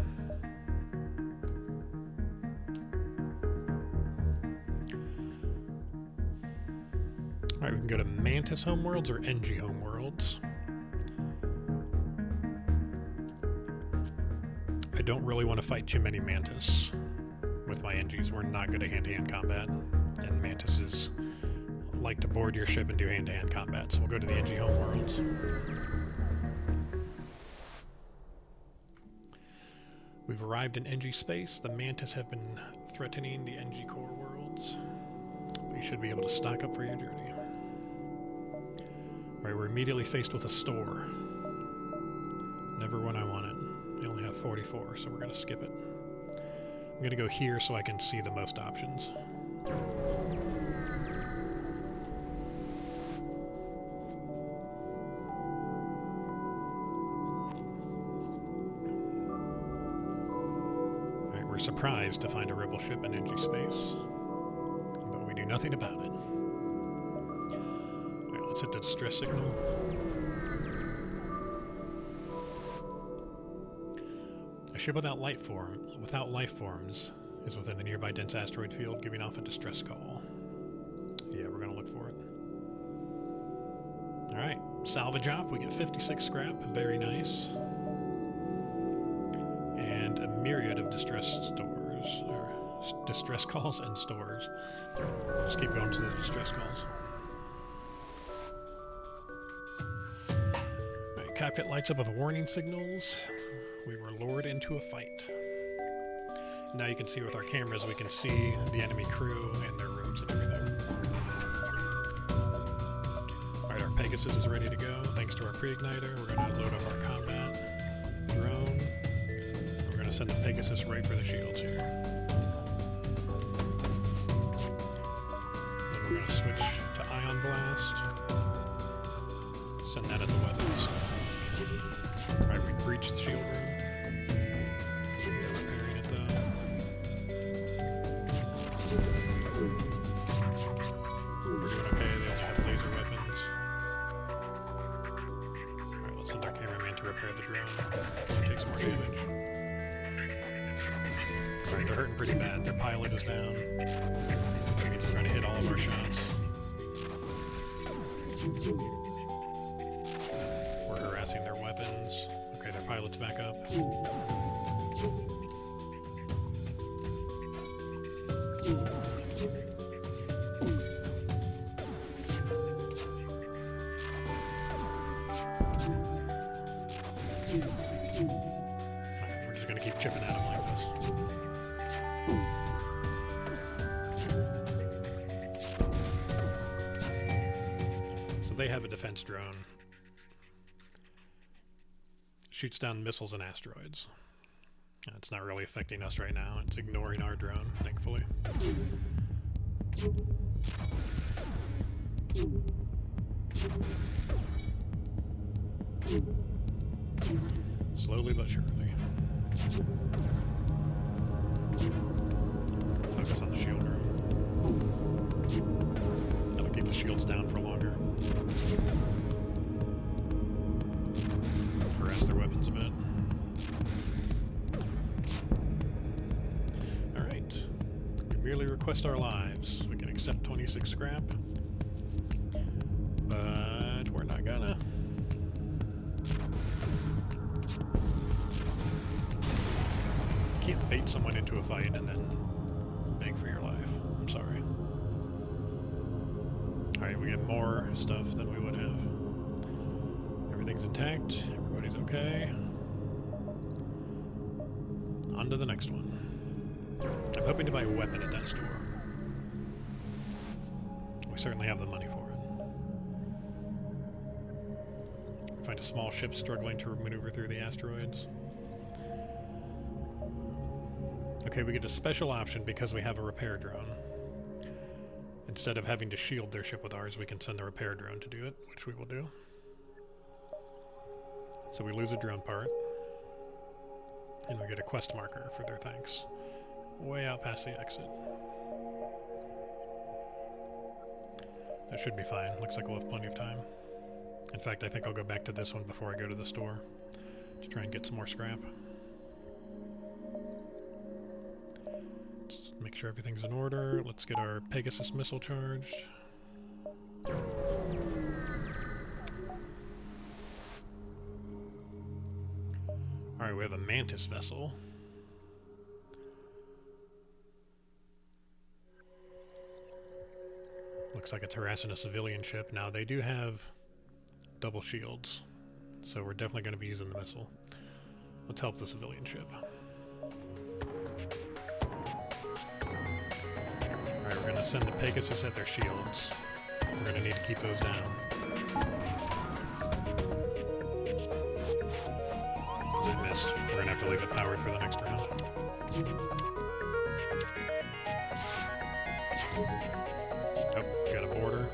Alright, we can go to Mantis homeworlds or NG homeworlds. I don't really want to fight too many Mantis with my NGs. We're not good at hand-to-hand combat, and Mantises like to board your ship and do hand-to-hand combat, so we'll go to the NG homeworlds. We've arrived in NG space. The Mantis have been threatening the NG core worlds. But you should be able to stock up for your journey. Alright, we're immediately faced with a store. Never one I wanted. I only have 44, so we're going to skip it. I'm going to go here so I can see the most options. Alright, we're surprised to find a rebel ship in NG space, but we do nothing about it. Alright, let's hit the distress signal. A ship without life forms is within the nearby dense asteroid field, giving off a distress call. Yeah, we're gonna look for it. Alright, salvage op, we get 56 scrap, very nice. And a myriad of distress calls and stores. Just keep going to the distress calls. Alright, cockpit lights up with warning signals. We were lured into a fight. Now you can see with our cameras, we can see the enemy crew and their rooms and everything. Alright, our Pegasus is ready to go. Thanks to our pre-igniter, we're going to load up our combat drone. We're going to send the Pegasus right for the shields here. Then we're going to switch to Ion Blast. Send that as a weapons. Alright, we breached the shield room. We're repairing it though. We're doing okay, they also have laser weapons. Alright, let's send our cameraman to repair the drone. It takes more damage. Alright, they're hurting pretty bad. Their pilot is down. Which means we're going to hit all of our shots. We're harassing their weapons. Okay, their pilot's back up. We're just going to keep chipping at them like this. So they have a defense drone. Shoots down missiles and asteroids. It's not really affecting us right now. It's ignoring our drone, thankfully. Slowly but surely. Focus on the shield room. That'll keep the shields down for longer. Harass their weapons a bit. Alright. We merely request our lives. We can accept 26 scrap. But we're not gonna. You can't bait someone into a fight and then beg for your life. I'm sorry. Alright, we get more stuff than we would have. Everything's intact. Everybody's okay. On to the next one. I'm hoping to buy a weapon at that store. We certainly have the money for it. Find a small ship struggling to maneuver through the asteroids. Okay, we get a special option because we have a repair drone. Instead of having to shield their ship with ours, we can send the repair drone to do it, which we will do. So we lose a drone part, and we get a quest marker for their thanks. Way out past the exit. That should be fine. Looks like we'll have plenty of time. In fact, I think I'll go back to this one before I go to the store to try and get some more scrap. Let's make sure everything's in order. Let's get our Pegasus missile charged. Alright, we have a Mantis vessel. Looks like it's harassing a civilian ship. Now, they do have double shields, so we're definitely going to be using the missile. Let's help the civilian ship. Alright, we're gonna send the Pegasus at their shields. We're gonna need to keep those down. I missed. We're gonna have to leave it powered for the next round. Oh, got a border.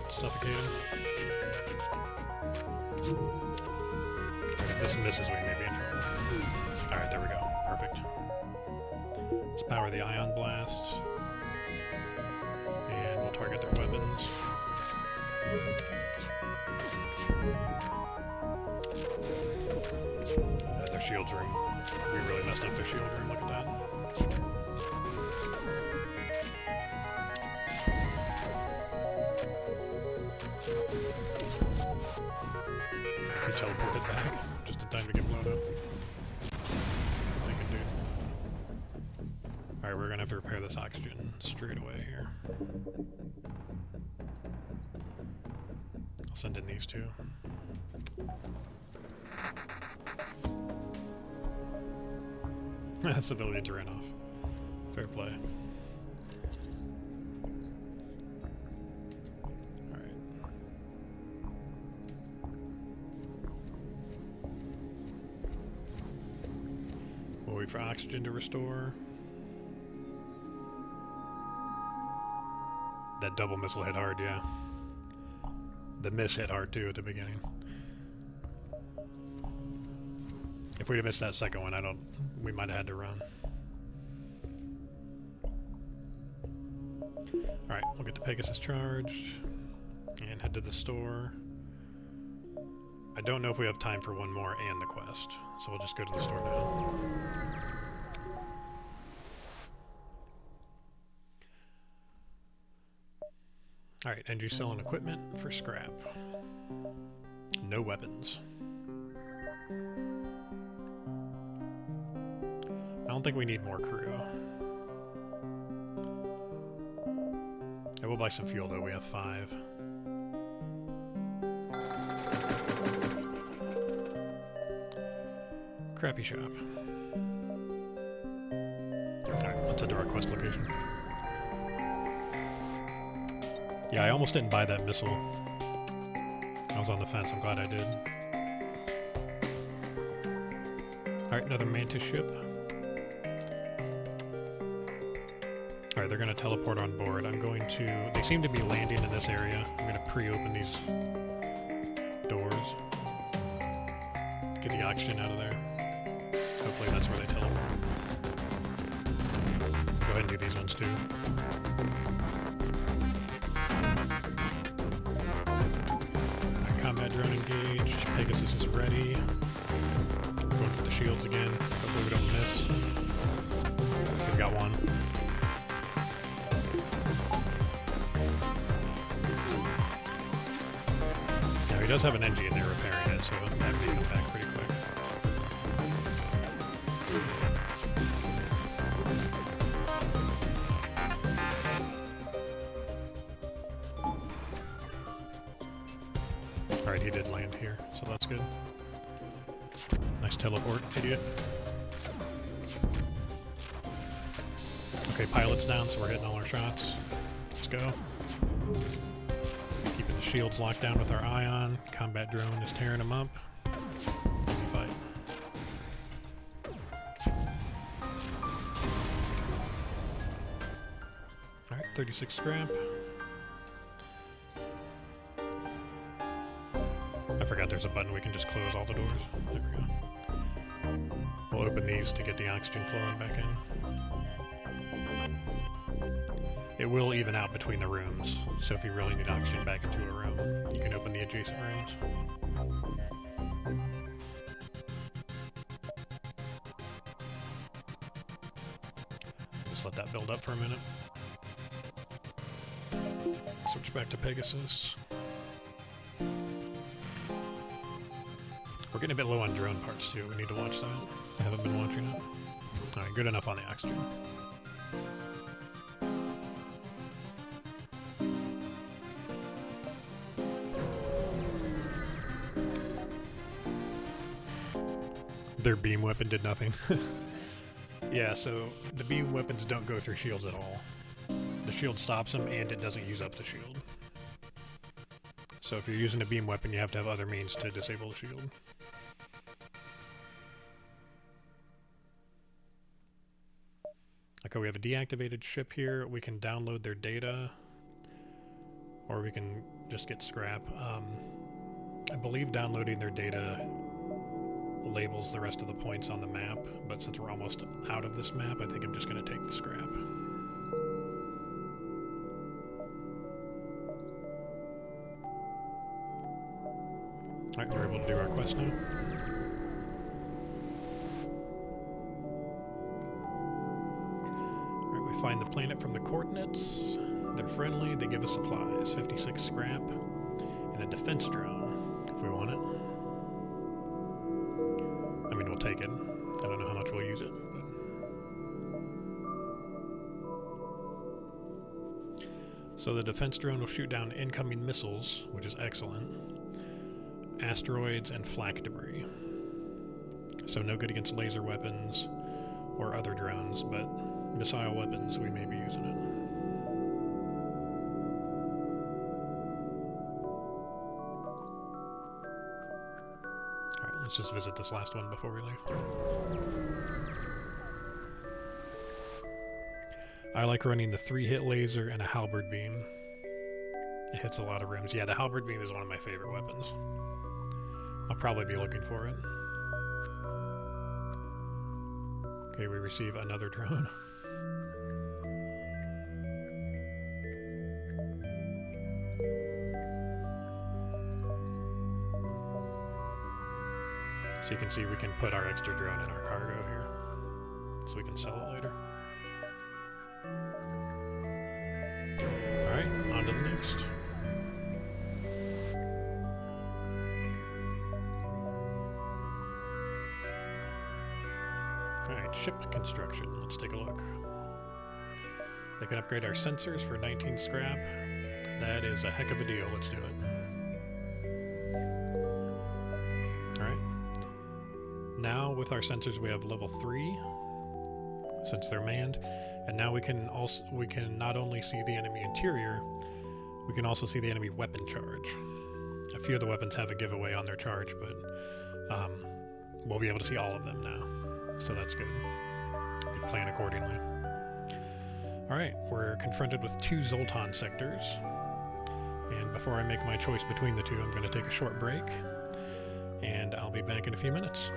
Suffocated. If this misses, we may be in trouble. Alright, there we go. Perfect. Let's power the ion blast. And we'll target their weapons. Their shield room. We really messed up their shield room. Look at that. He teleported back just in time to get blown up. Thinking, dude. Alright, we're gonna have to repair this oxygen straight away here. I'll send in these two. Civilians ran off. Fair play. Alright. We'll wait for oxygen to restore. That double missile hit hard, yeah. The miss hit hard too at the beginning. If we'd have missed that second one, we might have had to run. Alright, we'll get the Pegasus charged and head to the store. I don't know if we have time for one more and the quest, so we'll just go to the store now. Alright, energy cell and equipment for scrap. No weapons. I don't think we need more crew. I will buy some fuel though, we have 5. Crappy shop. Alright, let's head to our quest location. Yeah, I almost didn't buy that missile. I was on the fence, I'm glad I did. Alright, another Mantis ship. Alright, they're gonna teleport on board. They seem to be landing in this area. I'm gonna pre-open these doors. Get the oxygen out of there. Hopefully that's where they teleport. Go ahead and do these ones too. Combat drone engaged. Pegasus is ready. Going for the shields again. Hopefully we don't miss. We've got one. Now he does have an NG in there repairing it, so that may come back pretty quick. Alright, he did land here, so that's good. Nice teleport, idiot. Okay, pilot's down, so we're hitting all our shots. Let's go. Keeping the shields locked down with our ion. Combat drone is tearing them up. Easy fight. Alright, 36 scrap. I forgot there's a button we can just close all the doors. There we go. We'll open these to get the oxygen flowing back in. It will even out between the rooms, so if you really need oxygen back into a room, you can open the adjacent rooms. Just let that build up for a minute. Switch back to Pegasus. We're getting a bit low on drone parts too, we need to watch that. I haven't been watching it. Alright, good enough on the oxygen. Their beam weapon did nothing. Yeah, so the beam weapons don't go through shields at all. The shield stops them, and it doesn't use up the shield. So if you're using a beam weapon, you have to have other means to disable the shield. Okay, we have a deactivated ship here. We can download their data, or we can just get scrap. I believe downloading their data labels the rest of the points on the map, but since we're almost out of this map, I think I'm just going to take the scrap. Alright, we're able to do our quest now. Alright, we find the planet from the coordinates. They're friendly, they give us supplies. 56 scrap, and a defense drone, if we want it. I mean, we'll take it. I don't know how much we'll use it, but... So the defense drone will shoot down incoming missiles, which is excellent. Asteroids and flak debris. So no good against laser weapons or other drones, but missile weapons, we may be using it. Alright, let's just visit this last one before we leave. I like running the 3-hit laser and a halberd beam. It hits a lot of rooms. Yeah, the halberd beam is one of my favorite weapons. I'll probably be looking for it. Okay, we receive another drone. So you can see we can put our extra drone in our cargo here, so we can sell it later. Alright, on to the next. Alright, ship construction. Let's take a look. They can upgrade our sensors for 19 scrap. That is a heck of a deal. Let's do it. Alright. Now with our sensors we have level 3 since they're manned, and now we can not only see the enemy interior, we can also see the enemy weapon charge. A few of the weapons have a giveaway on their charge, but we'll be able to see all of them now. So that's good. We can plan accordingly. Alright, we're confronted with 2 Zoltan sectors. And before I make my choice between the two, I'm going to take a short break. And I'll be back in a few minutes.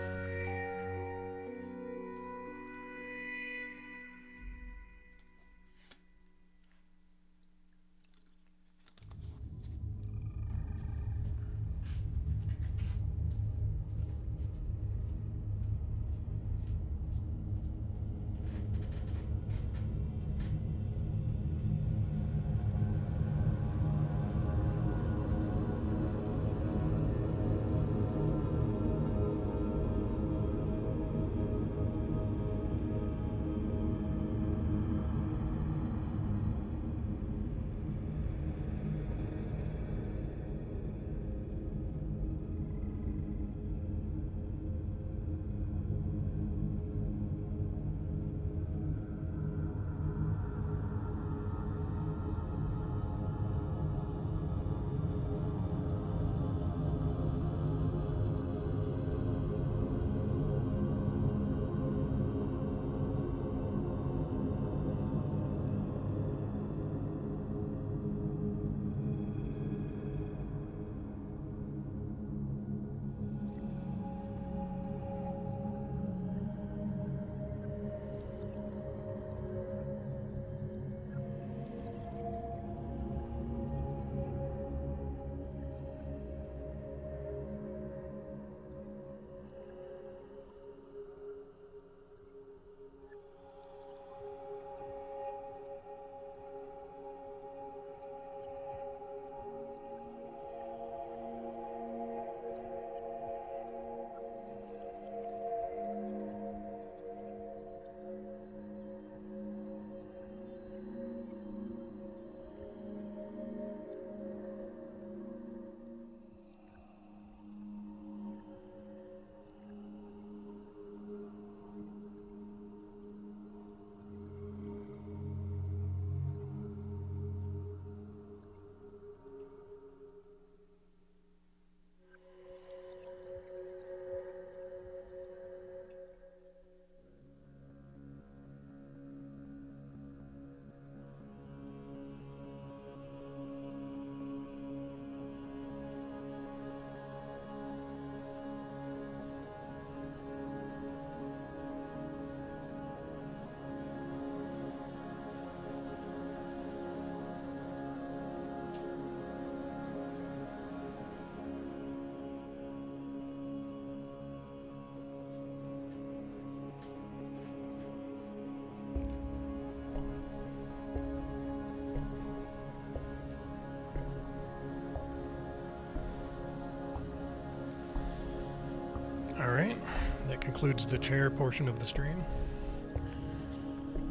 that concludes the chair portion of the stream.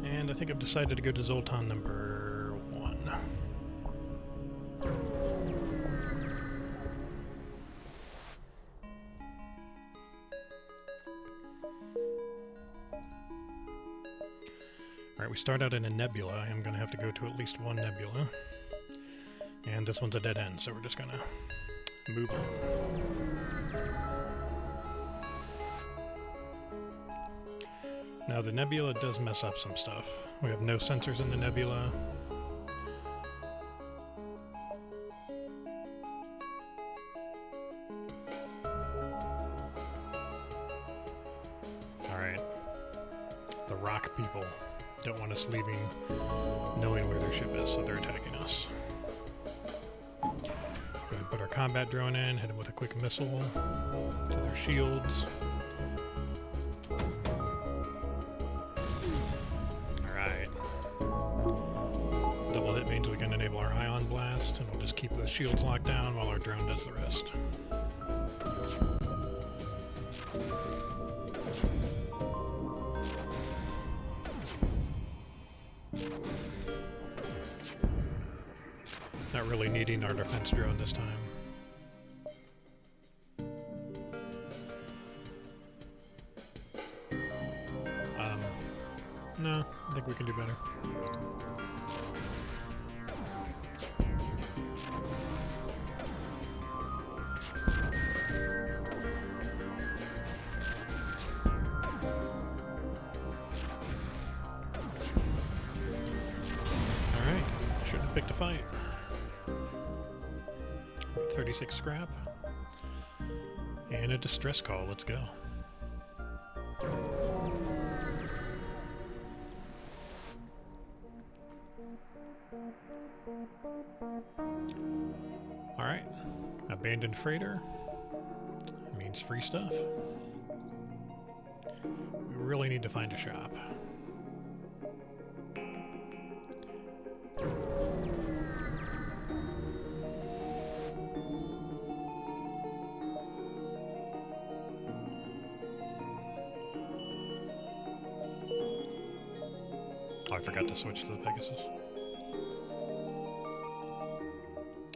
And I think I've decided to go to Zoltan number 1. Alright, we start out in a nebula. I'm going to have to go to at least one nebula. And this one's a dead end, so we're just going to move on. Now the nebula does mess up some stuff. We have no sensors in the nebula. Alright. The rock people don't want us leaving knowing where their ship is, so they're attacking us. Go ahead and put our combat drone in, hit them with a quick missile to their shields. Alright. Double hit means we can enable our ion blast, and we'll just keep the shields locked down while our drone does the rest. Not really needing our defense drone this time. No, I think we can do better. Alright, shouldn't have picked a fight. 36 scrap. And a distress call, let's go. Alright, abandoned freighter means free stuff. We really need to find a shop. Oh, I forgot to switch to the Pegasus.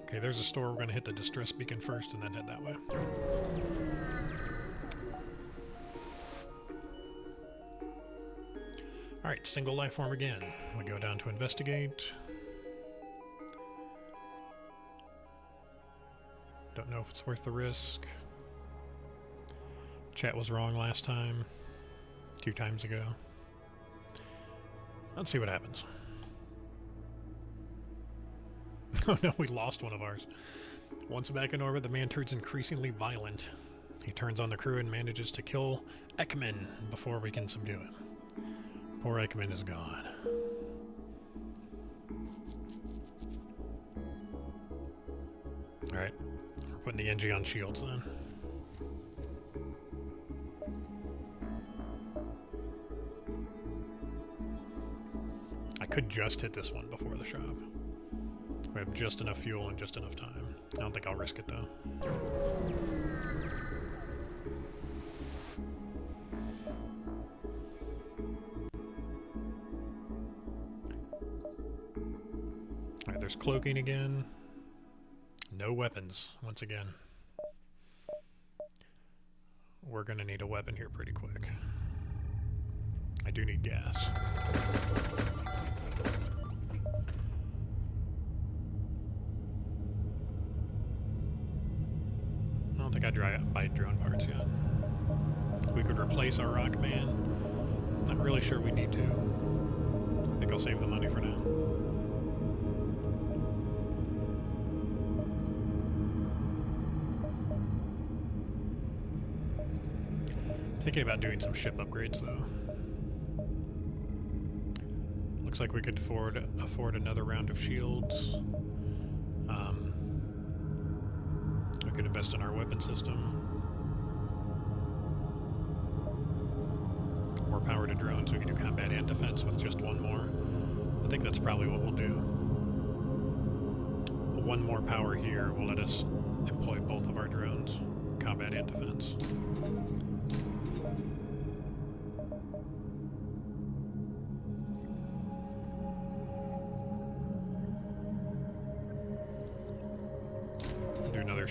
Okay, there's a store. We're going to hit the distress beacon first and then head that way. Alright, single life form again. We go down to investigate. Don't know if it's worth the risk. Chat was wrong last time. 2 times ago. Let's see what happens. Oh no, we lost one of ours. Once back in orbit, the man turns increasingly violent. He turns on the crew and manages to kill Ekman before we can subdue him. Poor Ekman is gone. Alright, we're putting the NG on shields then. I could just hit this one before the shop. We have just enough fuel and just enough time. I don't think I'll risk it though. Alright, there's cloaking again. No weapons, once again. We're gonna need a weapon here pretty quick. I do need gas. I don't think I'd buy drone parts yet. We could replace our rock man. Not really sure we need to. I think I'll save the money for now. I'm thinking about doing some ship upgrades though. Looks like we could afford another round of shields. We could invest in our weapon system. More power to drones. We can do combat and defense with just one more. I think that's probably what we'll do. One more power here will let us employ both of our drones, combat and defense.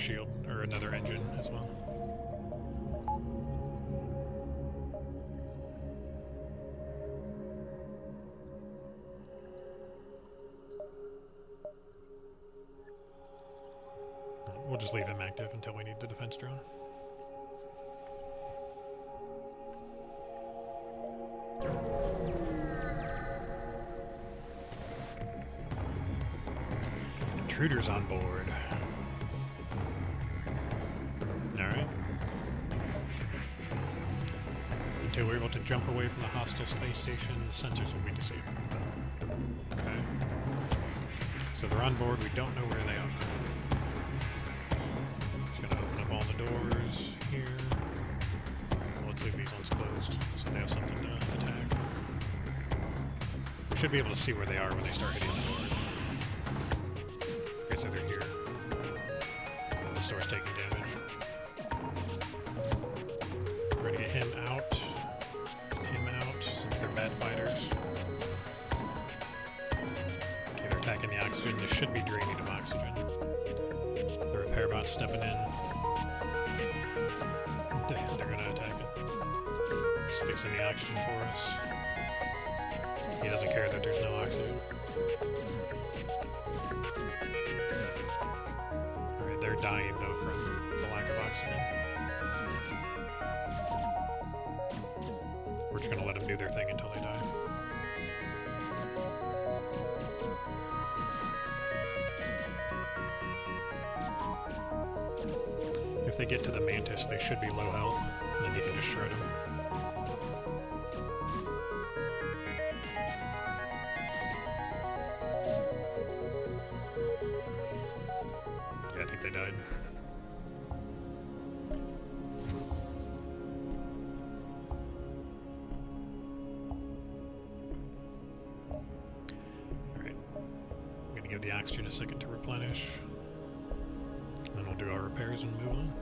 shield, or another engine as well. We'll just leave him active until we need the defense drone. Intruders on board. Alright. Until we're able to jump away from the hostile space station, the sensors will be disabled. Okay. So they're on board, we don't know where they are. Just gonna open up all the doors here. Well, let's leave these ones closed so they have something to attack. We should be able to see where they are when they start hitting the door. So they're here. The store's taking damage. We're gonna get him out, since they're bad fighters. Okay, they're attacking the oxygen. This should be draining of oxygen. The repair bot's stepping in. They're gonna attack it. Just fixing the oxygen for us. He doesn't care that there's no oxygen. They're dying, though, from the lack of oxygen. We're just going to let them do their thing until they die. If they get to the Mantis, they should be low health, and then you can just shred them. I think they died. Alright. I'm gonna give the oxygen a second to replenish. And then we'll do our repairs and move on.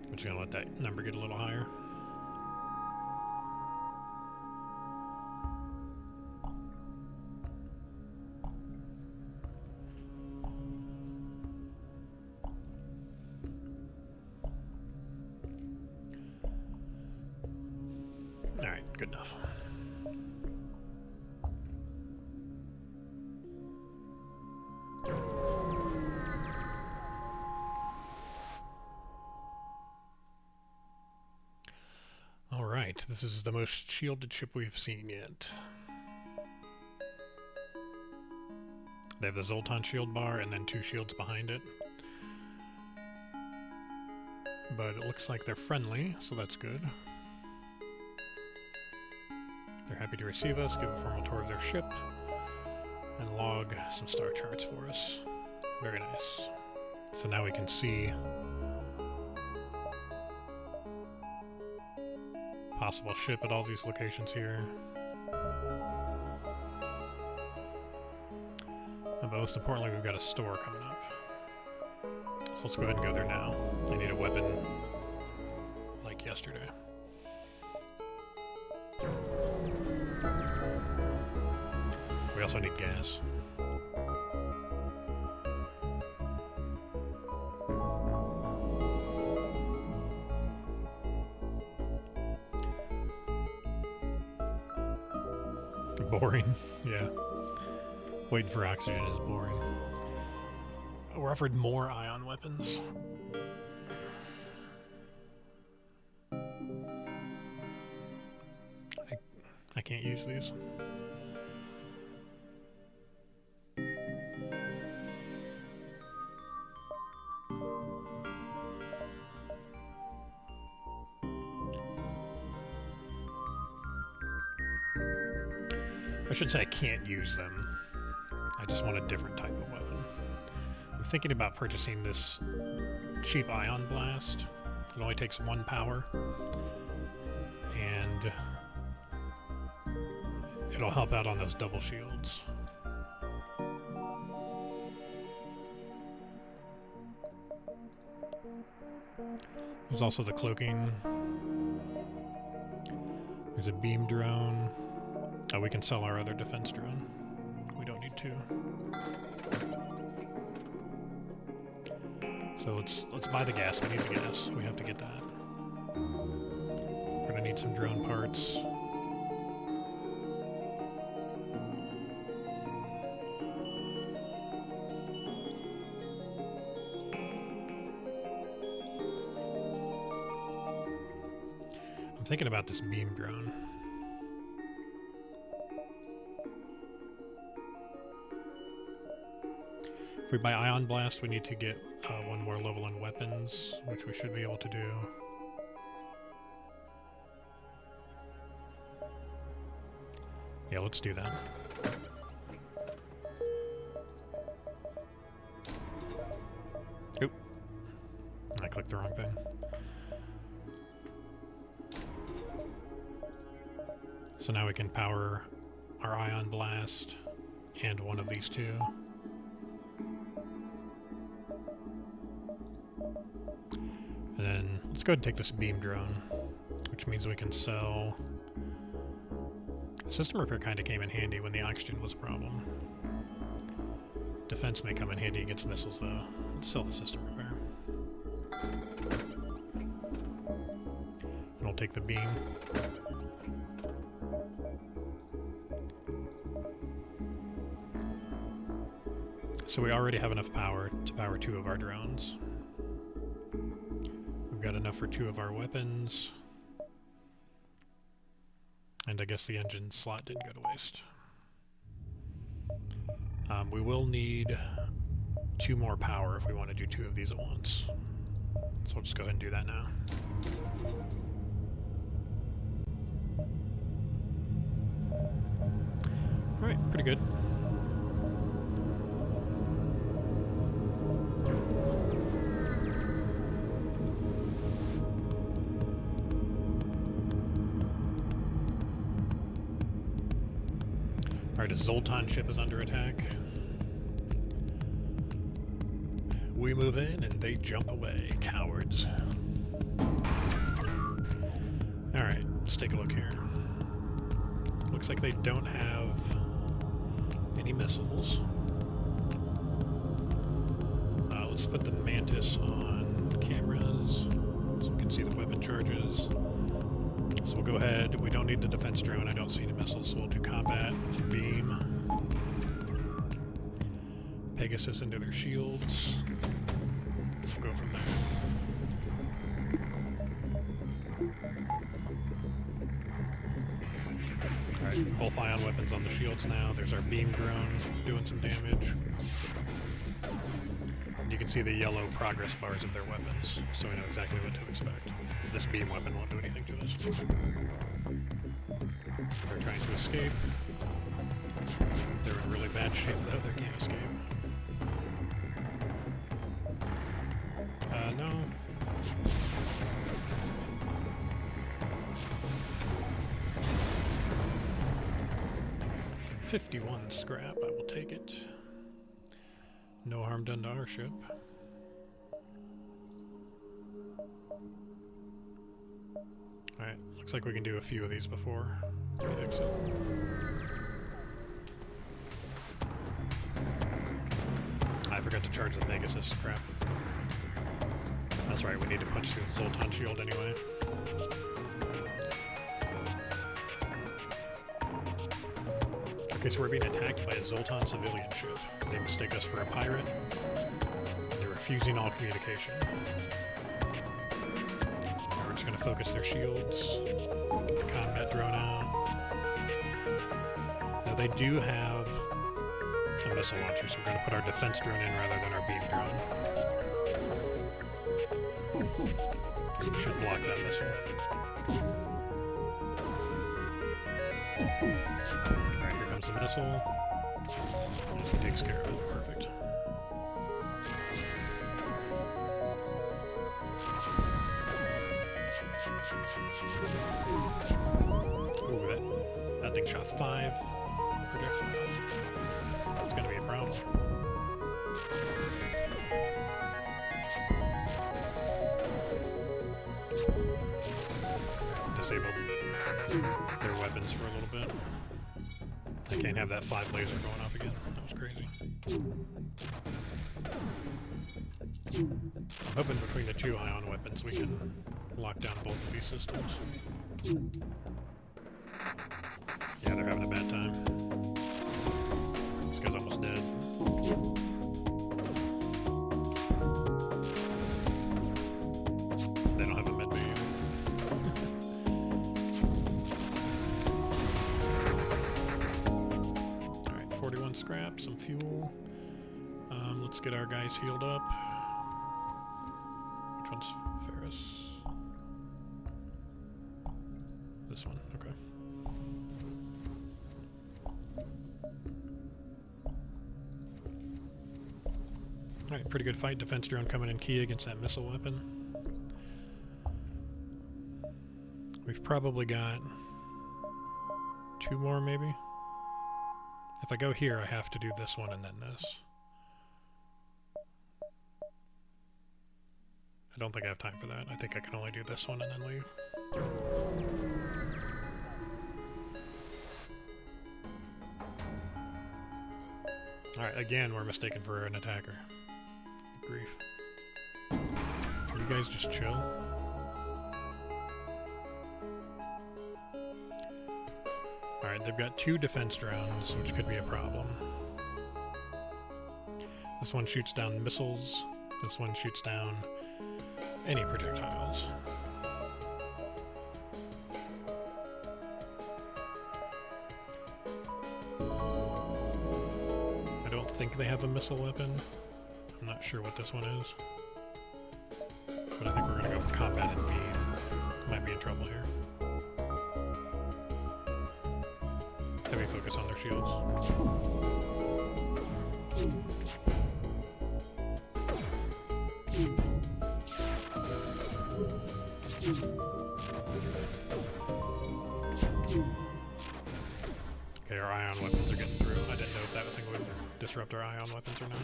I'm just gonna let that number get a little higher. All right, good enough. Alright, this is the most shielded ship we've seen yet. They have the Zoltan shield bar and then 2 shields behind it. But it looks like they're friendly, so that's good. They're happy to receive us, give a formal tour of their ship, and log some star charts for us. Very nice. So now we can see possible ship at all these locations here. And most importantly, we've got a store coming up. So let's go ahead and go there now. I need a weapon like yesterday. We also need gas. Boring, yeah. Waiting for oxygen is boring. We're offered more ion weapons. I can't use these. I should say I can't use them. I just want a different type of weapon. I'm thinking about purchasing this cheap ion blast. It only takes 1 power. And it'll help out on those double shields. There's also the cloaking. There's a beam drone. Oh, we can sell our other defense drone. We don't need two. So let's buy the gas. We need the gas. We have to get that. We're gonna need some drone parts. I'm thinking about this beam drone. If we buy Ion Blast, we need to get one more level in weapons, which we should be able to do. Yeah, let's do that. Oop. I clicked the wrong thing. So now we can power our Ion Blast and one of these two. And then let's go ahead and take this beam drone, which means we can sell. System repair kind of came in handy when the oxygen was a problem. Defense may come in handy against missiles though. Let's sell the system repair. And we'll take the beam. So we already have enough power to power two of our drones. We've got enough for two of our weapons. And I guess the engine slot didn't go to waste. We will need two more power if we want to do two of these at once. So we'll just go ahead and do that now. Alright, pretty good. Alright, a Zoltan ship is under attack. We move in and they jump away. Cowards. Alright, let's take a look here. Looks like they don't have any missiles. Let's put the Mantis on cameras so we can see the weapon charges. So we'll go ahead. We don't need the defense drone. I don't see any missiles, so we'll do combat and beam. Pegasus into their shields. We'll go from there. Alright, both ion weapons on the shields now. There's our beam drone doing some damage. And you can see the yellow progress bars of their weapons, so we know exactly what to expect. This beam weapon won't do anything to us. They're trying to escape. They're in really bad shape though, they can't escape. No. $51 scrap, I will take it. No harm done to our ship. Alright, looks like we can do a few of these before we exit. I forgot to charge the Pegasus, crap. That's right, we need to punch through the Zoltan shield anyway. Okay, so we're being attacked by a Zoltan civilian ship. They mistake us for a pirate. They're refusing all communication. Now we're just going to focus their shields. Get the combat drone out. Now they do have a missile launcher, so we're going to put our defense drone in rather than our beam drone. We should block that missile. Alright, here comes the missile. It takes care of it. Perfect. Ooh, that thing shot 5 projectiles. That's gonna be a problem. disabled their weapons for a little bit. I can't have that 5 laser going off again. That was crazy. I'm hoping between the 2 ion weapons we can lock down both of these systems. Yeah, they're having a bad time. This guy's almost dead. They don't have a med bay either. Alright, 41 scrap, some fuel. Let's get our guys healed up. Which one's Ferris? This one, okay. Alright, pretty good fight. Defense drone coming in key against that missile weapon. We've probably got 2 more, maybe? If I go here, I have to do this one and then this. I don't think I have time for that. I think I can only do this one and then leave. Alright, again, we're mistaken for an attacker. Good grief. Can you guys just chill? Alright, they've got 2 defense drones, which could be a problem. This one shoots down missiles. This one shoots down any projectiles. I don't think they have a missile weapon. I'm not sure what this one is. But I think we're gonna go for combat and beam. Might be in trouble here. Heavy focus on their shields. Okay, our ion weapons are getting through. I didn't know if that thing would disrupt our ion weapons or not.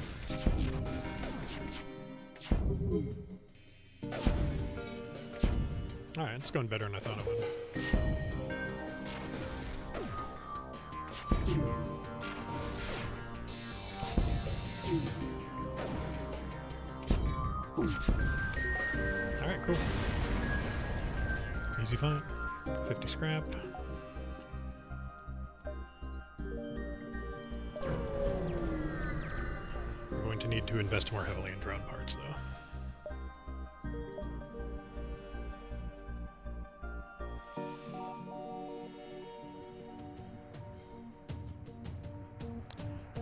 Alright, it's going better than I thought it would. Alright, cool. Easy fight. 50 scrap. We're going to need to invest more heavily in drone parts, though.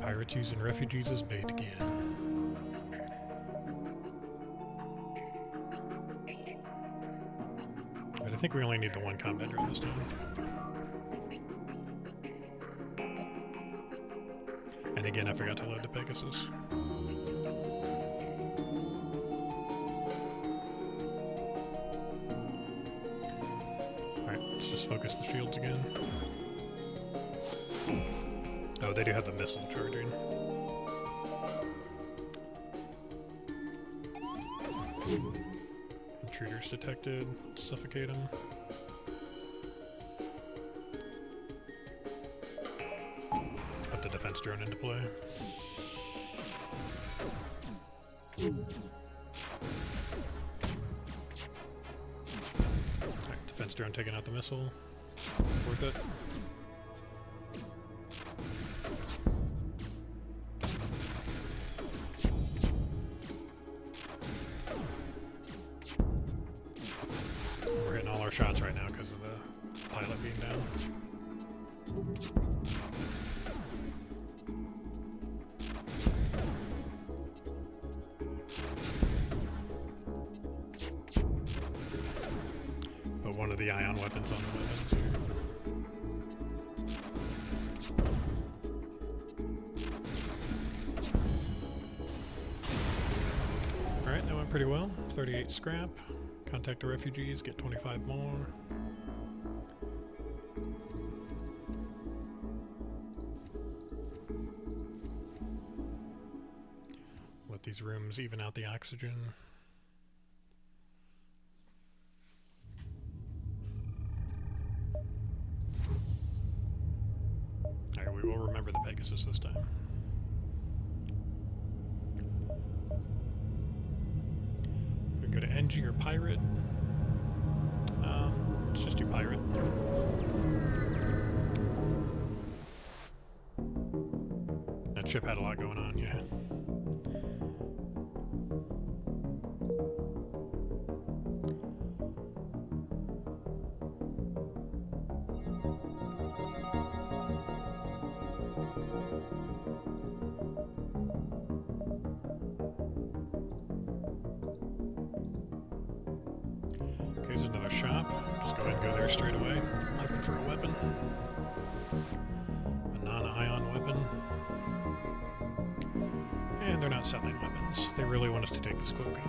Pirates using refugees as bait again. But I think we only need the 1 combat drone this time. And again, I forgot to load the Pegasus. Alright, let's just focus the shields again. Oh, they do have the missile charging. Intruders detected. Let's suffocate them. Put the defense drone into play. Alright, defense drone taking out the missile. Worth it. We're hitting all our shots right now because of the pilot being down. But one of the ion weapons on the weapons here. Alright, that went pretty well. 38 scrap. Contact the refugees, get 25 more. Let these rooms even out the oxygen. over the Pegasus this time. We can go to NG or Pirate. Let's just do Pirate. That ship had a lot going on, yeah. Here's another shop. Just go ahead and go there straight away. Looking for a weapon. A non-ion weapon. And they're not selling weapons. They really want us to take this cloaking.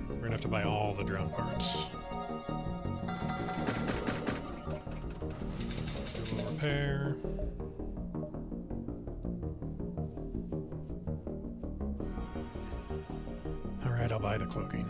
We're gonna have to buy all the drone parts. Repair. Alright, I'll buy the cloaking.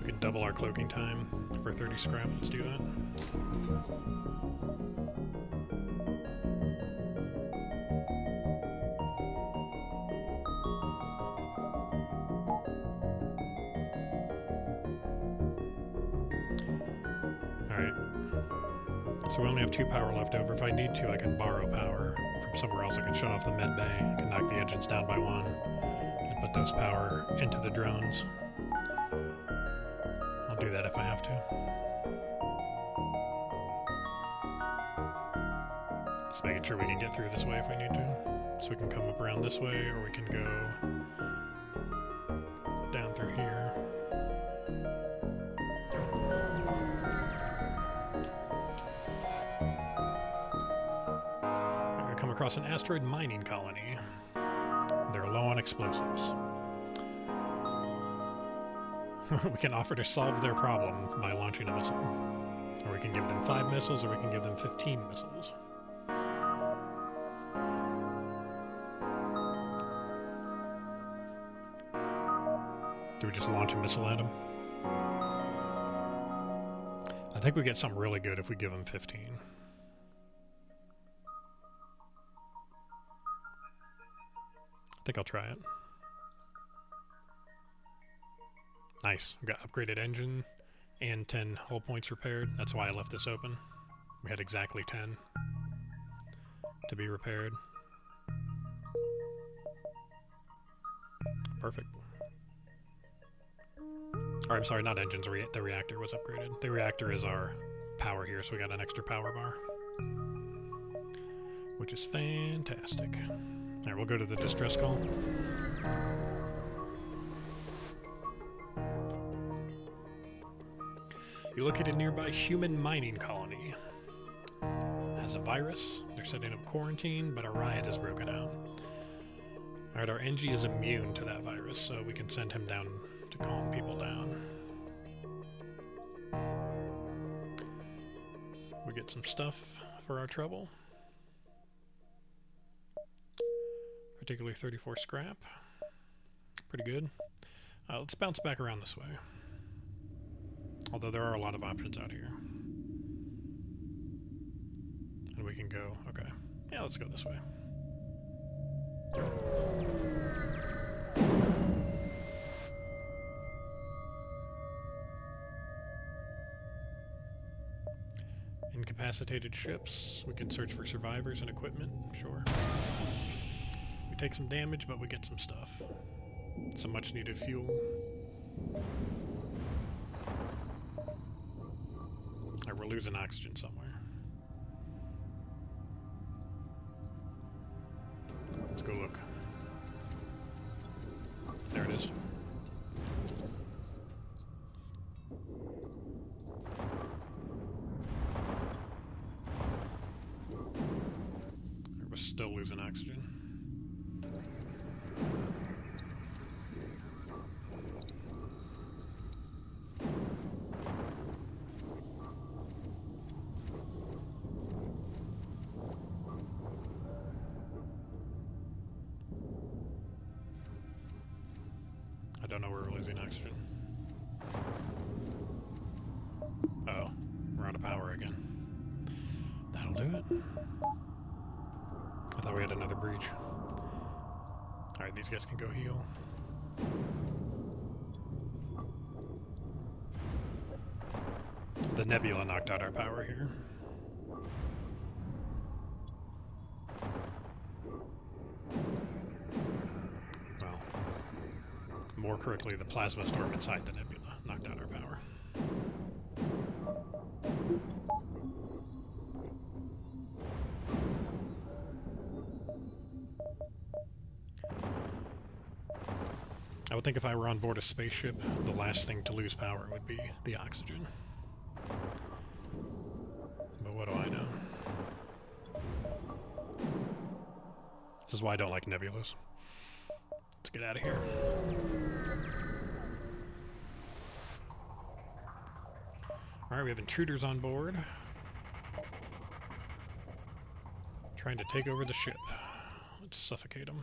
We can double our cloaking time for 30 scrap. Let's do that. So we only have 2 power left over. If I need to, I can borrow power from somewhere else. I can shut off the med bay, I can knock the engines down by 1, and put those power into the drones. I'll do that if I have to. Just making sure we can get through this way if we need to. So we can come up around this way, or we can go down through here. Across an asteroid mining colony. They're low on explosives. We can offer to solve their problem by launching a missile. Or we can give them 5 missiles, or we can give them 15 missiles. Do we just launch a missile at them? I think we get something really good if we give them 15. I think I'll try it. Nice. We got upgraded engine and 10 hull points repaired. That's why I left this open. We had exactly 10 to be repaired. Perfect. Or I'm sorry, not engines. The reactor was upgraded. The reactor is our power here, so we got an extra power bar, which is fantastic. All right, we'll go to the distress call. You located a nearby human mining colony. Has a virus. They're setting up quarantine, but a riot has broken out. All right, our NG is immune to that virus, so we can send him down to calm people down. We get some stuff for our trouble. Particularly 34 scrap. Pretty good. Let's bounce back around this way. Although there are a lot of options out here. And we can go, okay. Yeah, let's go this way. Incapacitated ships. We can search for survivors and equipment, sure. We take some damage, but we get some stuff. Some much needed fuel. Or we're losing oxygen somewhere. Let's go look. There it is. We're still losing oxygen. don't know where we're losing oxygen. Oh, we're out of power again. That'll do it. I thought we had another breach. Alright, these guys can go heal. The nebula knocked out our power here. Well, more correctly, the plasma storm inside the nebula knocked out our power. I would think if I were on board a spaceship, the last thing to lose power would be the oxygen. But what do I know? This is why I don't like nebulas. Let's get out of here. Alright, we have intruders on board. Trying to take over the ship. Let's suffocate them.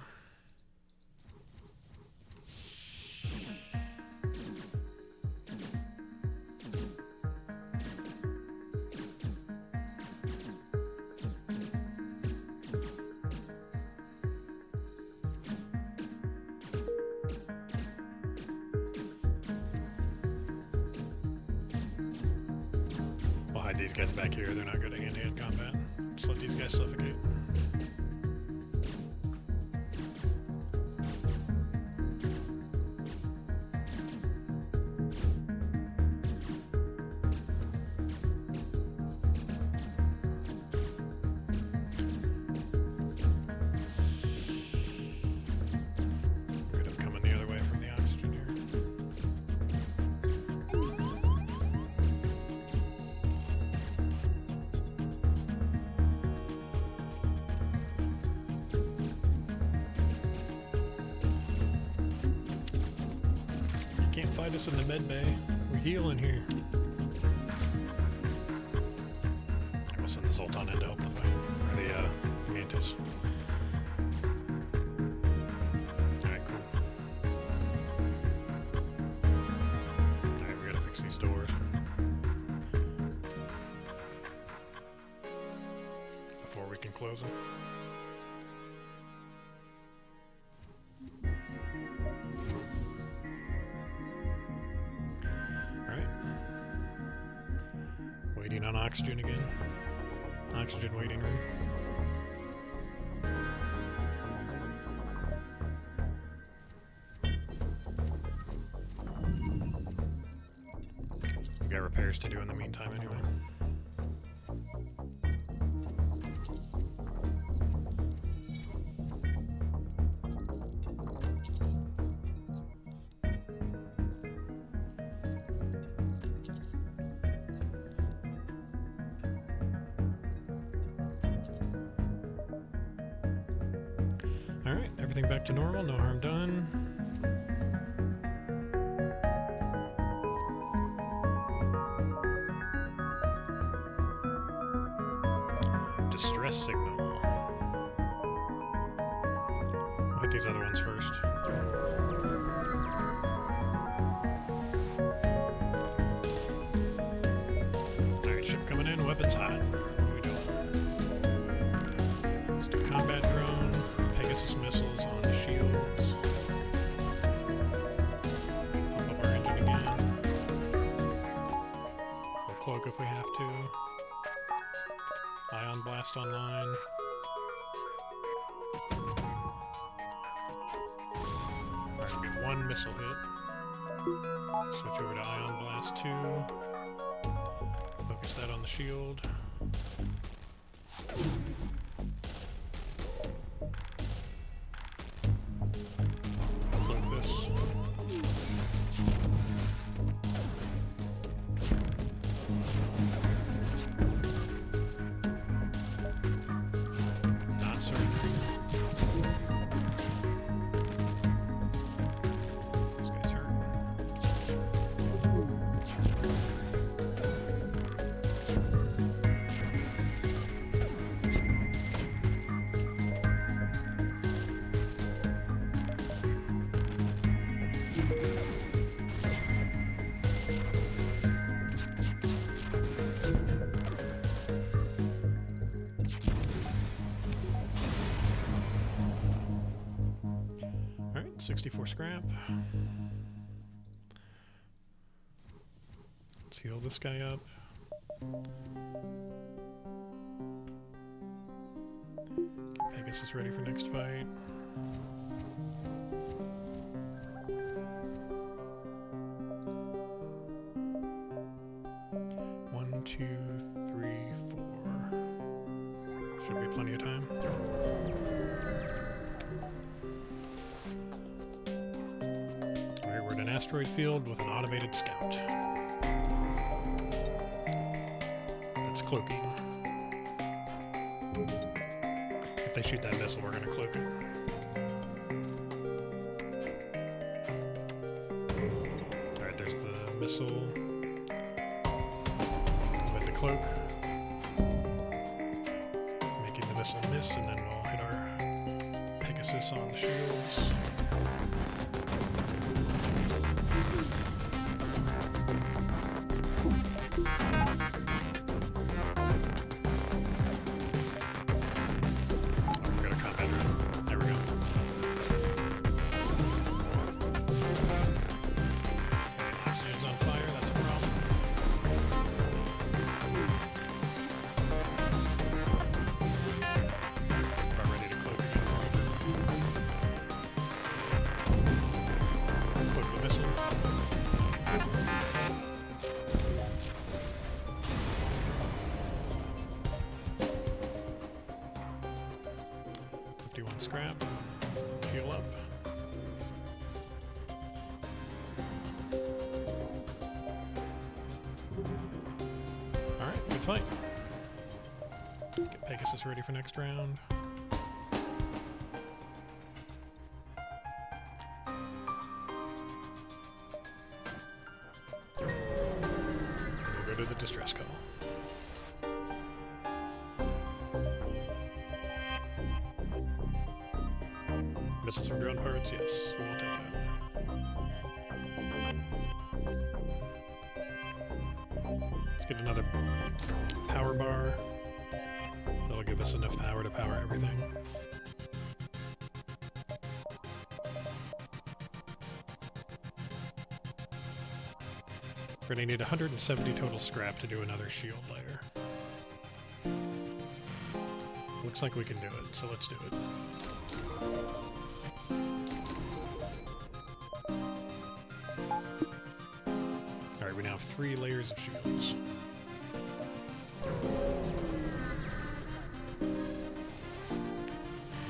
These guys back here, they're not good at hand-to-hand combat. Just let these guys suffocate. Good, I'm coming the other way from the oxygen here. Can't fight us in the med bay. We're healing here. I will send the Zoltan in to help the fight. Or the Mantis. Alright, cool. Alright, we gotta fix these doors. Before we can close them. Waiting on oxygen again. Oxygen waiting room. We got repairs to do in the meantime anyway. Alright, everything back to normal, no harm done. Distress signal. I'll hit these other ones first. Alright, ship coming in, weapons hot. What are we doing? Let's do combat drone. Missiles on the shields. Pump up our engine again. We'll cloak if we have to. Ion blast online. Alright, we get one missile hit. Switch over to Ion Blast 2. Focus that on the shield. 64 scrap. Let's heal this guy up. Pegasus ready for next fight. One, two, three, four. Should be plenty of time. Alright, we're at an asteroid field with an automated scout. That's cloaking. If they shoot that missile, we're going to cloak it. Alright, there's the missile with the cloak. Making the missile miss, and then we'll hit our Pegasus on the shields. Scrap, heal up. Alright, good fight. Get Pegasus ready for next round. We'll go to the distress call. Missiles from drone parts, yes, we'll take that. Let's get another power bar. That'll give us enough power to power everything. We're gonna need 170 total scrap to do another shield layer. Looks like we can do it, so let's do it. Alright, we now have 3 layers of shields.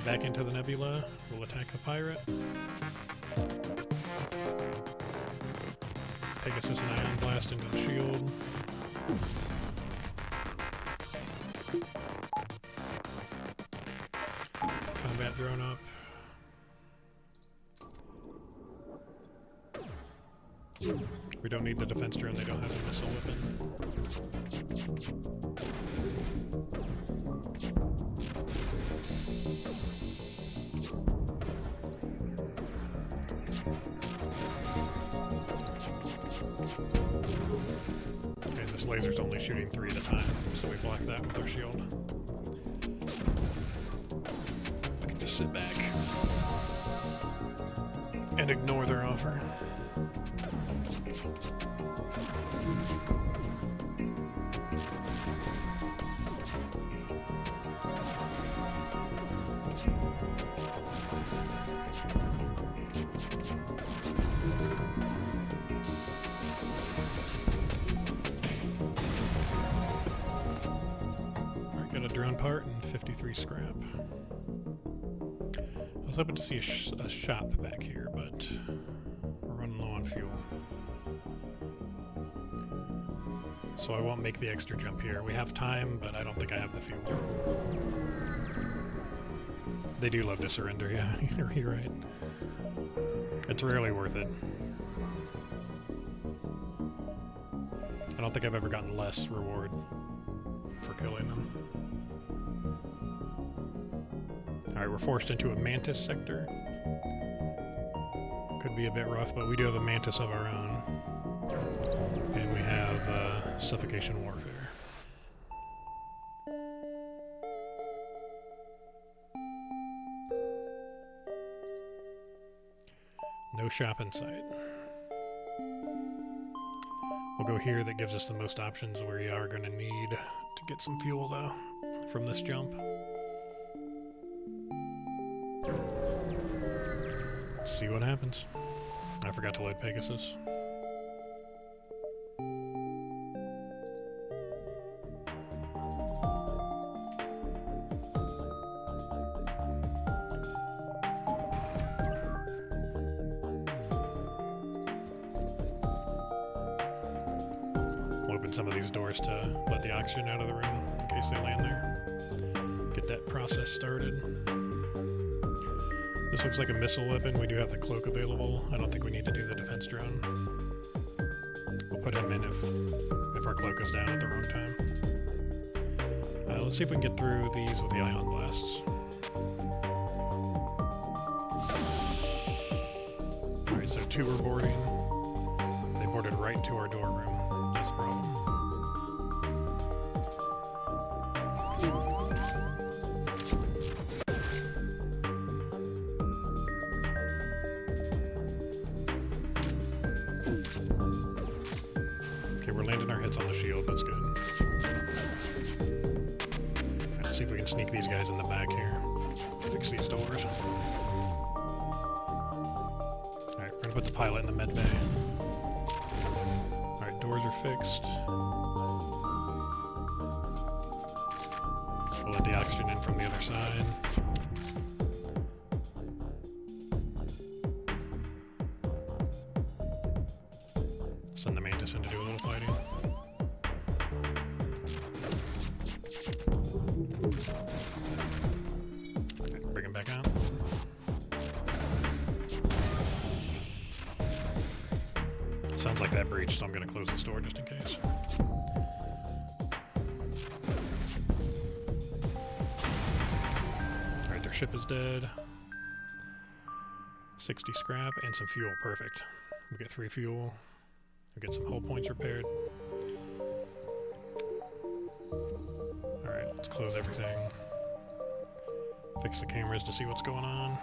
Back into the nebula, we'll attack the pirate. Pegasus and Ion Blast into the shield. Combat drone up. We don't need the defense drone, they don't have a missile weapon. Okay, this laser's only shooting 3 at a time, so we block that with our shield. We can just sit back and ignore their offer. Got a drone part and 53 scrap. I was hoping to see a shop back here, but we're running low on fuel. So I won't make the extra jump here. We have time, but I don't think I have the fuel. They do love to surrender, yeah, you're right. It's rarely worth it. I don't think I've ever gotten less reward for killing them. Alright, we're forced into a Mantis sector. Could be a bit rough, but we do have a Mantis of our own. And we have suffocation warfare. No shop in sight. We'll go here. That gives us the most options. We are going to need to get some fuel, though, from this jump. Let's see what happens. I forgot to load Pegasus. Open some of these doors to let the oxygen out of the room in case they land there. Get that process started. This looks like a missile weapon. We do have the cloak available. I don't think we need to do the defense drone. We'll put him in if our cloak is down at the wrong time. Let's see if we can get through these with the ion blasts. Alright, so 2 are boarding. They boarded right to our door room. That's the problem. Okay, we're landing our hits on the shield. That's good. Let's see if we can sneak these guys in the back here. Fix these doors. Alright, we're gonna put the pilot in the med bay. Alright, doors are fixed. We'll let the oxygen in from the other side. Send the Mantis in to do a little fighting. Okay, bring him back out. Sounds like that breached, so I'm going to close this door just in case. Alright, their ship is dead. 60 scrap and some fuel. Perfect. We get 3 fuel. We get some hull points repaired. Alright, let's close everything. Fix the cameras to see what's going on.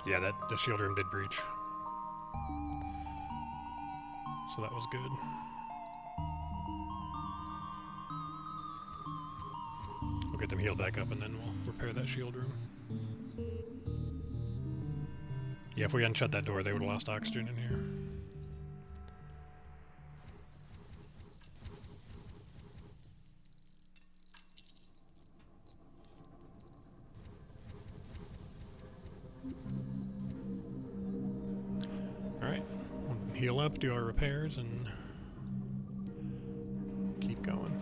Yeah, the shield room did breach. So that was good. We'll get them healed back up and then we'll repair that shield room. Yeah, if we hadn't shut that door, they would have lost oxygen in here. Alright, we'll heal up, do our repairs, and keep going.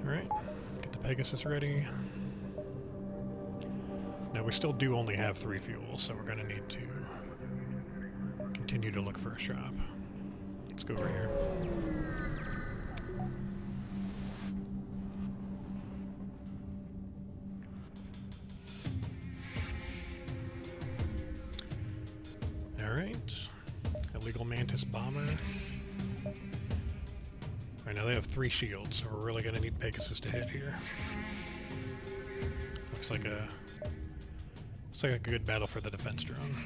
Alright, get the Pegasus ready. Now we still do only have 3 fuels, so we're going to need to continue to look for a shop. Let's go over here. Alright, illegal Mantis bomber. Right now they have 3 shields, so we're really going to need Pegasus to hit here. Looks like a good battle for the defense drone.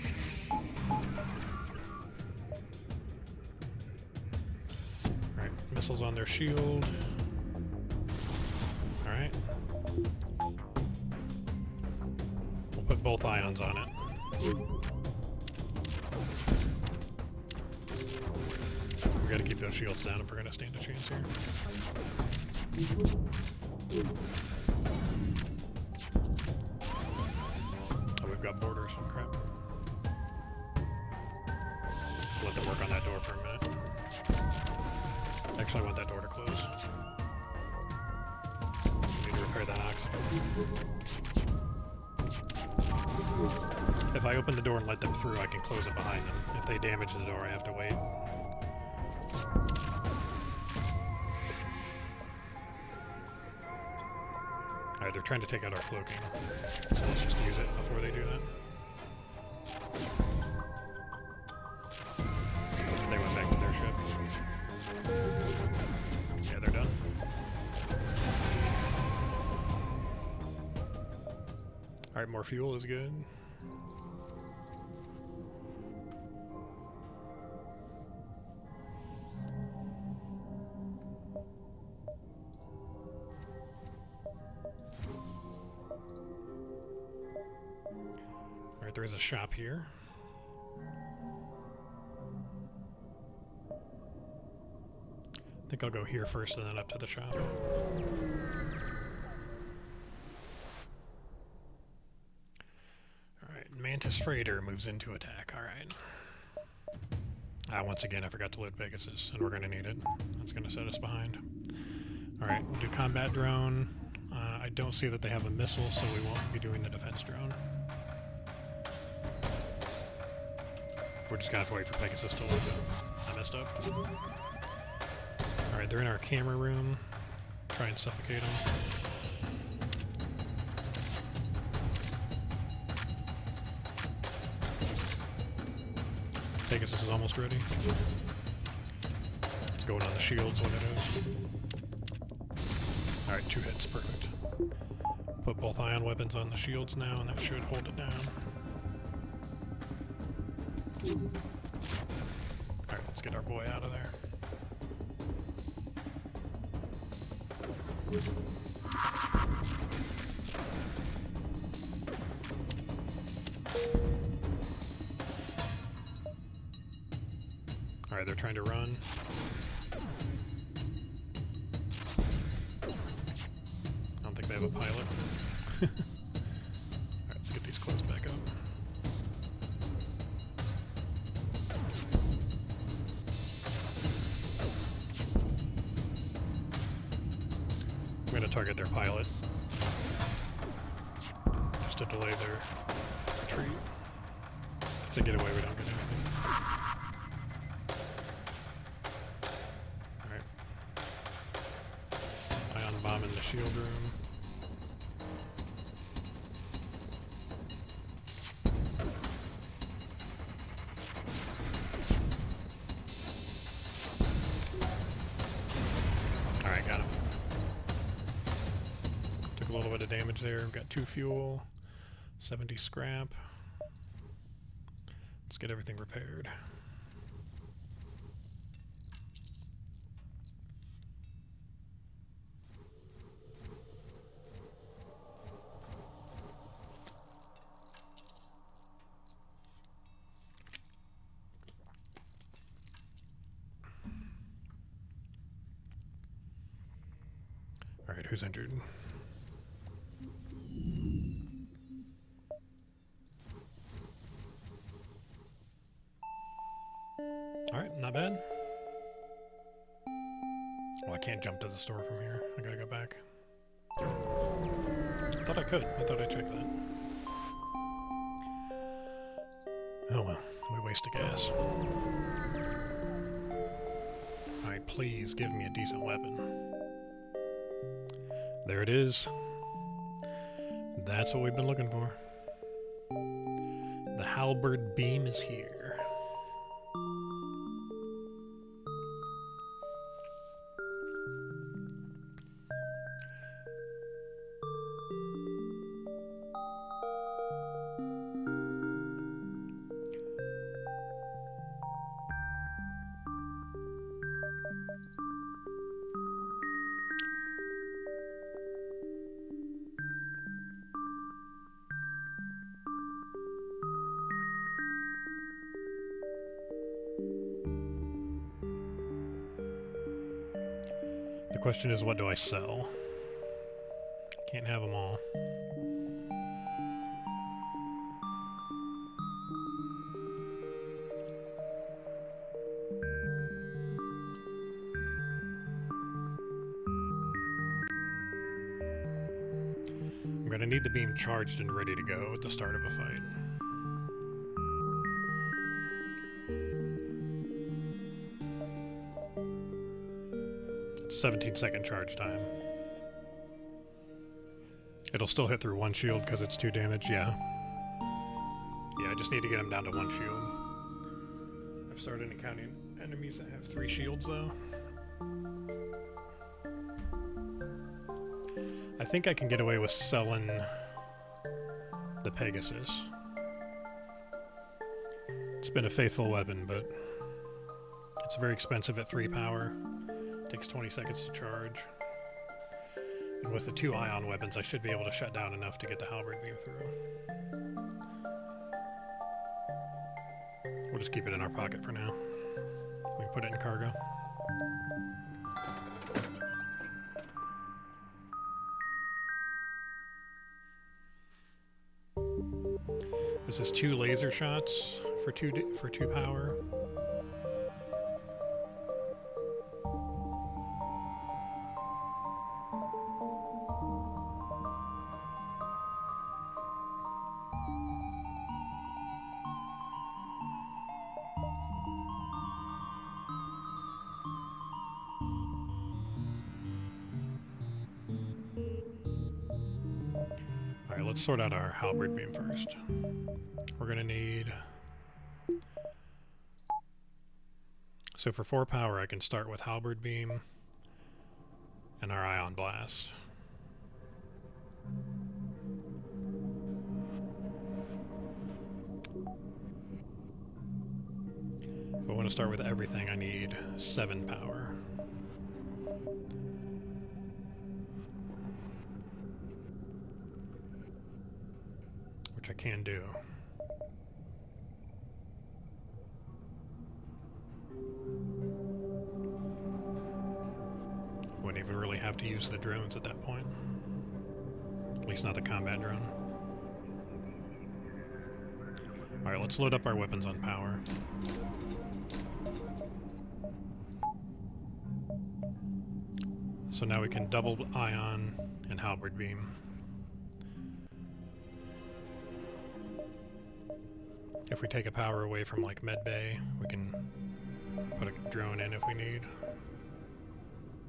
Alright, missiles on their shield. Alright. We'll put both ions on it. We gotta keep those shields down if we're gonna stand a chance here. Oh, we've got borders. Crap. Let them work on that door for a minute. Actually, I want that door to close. We need to repair that oxygen. If I open the door and let them through, I can close it behind them. If they damage the door, I have to wait. they're trying to take out our cloaking. So let's just use it before they do that. They went back to their ship. Yeah, they're done. Alright, more fuel is good. Alright, there is a shop here. I think I'll go here first and then up to the shop. Alright, Mantis Freighter moves into attack. Alright. Once again, I forgot to load Pegasus, and we're going to need it. That's going to set us behind. Alright, we'll do combat drone. I don't see that they have a missile, so we won't be doing the defense drone. We're just going to have to wait for Pegasus to load it. I messed up. Alright, they're in our camera room. Try and suffocate them. Pegasus is almost ready. It's going on the shields when it is. Alright, 2 hits, perfect. Put both ion weapons on the shields now, and that should hold it down. Alright, let's get our boy out of there. Alright, they're trying to run. I don't think they have a pilot. Alright, let's get these closed back up. I'm going to target their pilot just to delay their retreat. If they get away, we don't get anything. Alright. Ion bomb in the shield room. Alright, got him. Took a little bit of damage there. We've got 2 fuel, 70 scrap. Let's get everything repaired. Alright, who's injured? Alright, not bad. Well, I can't jump to the store from here. I gotta go back. I thought I could. I thought I checked that. Oh well, we wasted gas. Alright, please give me a decent weapon. There it is. That's what we've been looking for. The halberd beam is here. The question is, what do I sell? Can't have them all. I'm gonna need the beam charged and ready to go at the start of a fight. 17-second charge time. It'll still hit through one shield because it's 2 damage, yeah. Yeah, I just need to get him down to 1 shield. I've started encountering enemies that have 3 shields, though. I think I can get away with selling the Pegasus. It's been a faithful weapon, but it's very expensive at 3 power. Takes 20 seconds to charge. And with the 2 ion weapons, I should be able to shut down enough to get the halberd beam through. We'll just keep it in our pocket for now. We can put it in cargo. This is 2 laser shots for 2 power. All right, let's sort out our halberd beam first. We're gonna need... So for 4 power, I can start with halberd beam and our ion blast. If I want to start with everything, I need 7 power. Which I can do. Wouldn't even really have to use the drones at that point. At least not the combat drone. Alright, let's load up our weapons on power. So now we can double ion and halberd beam. If we take a power away from like med bay, we can put a drone in if we need.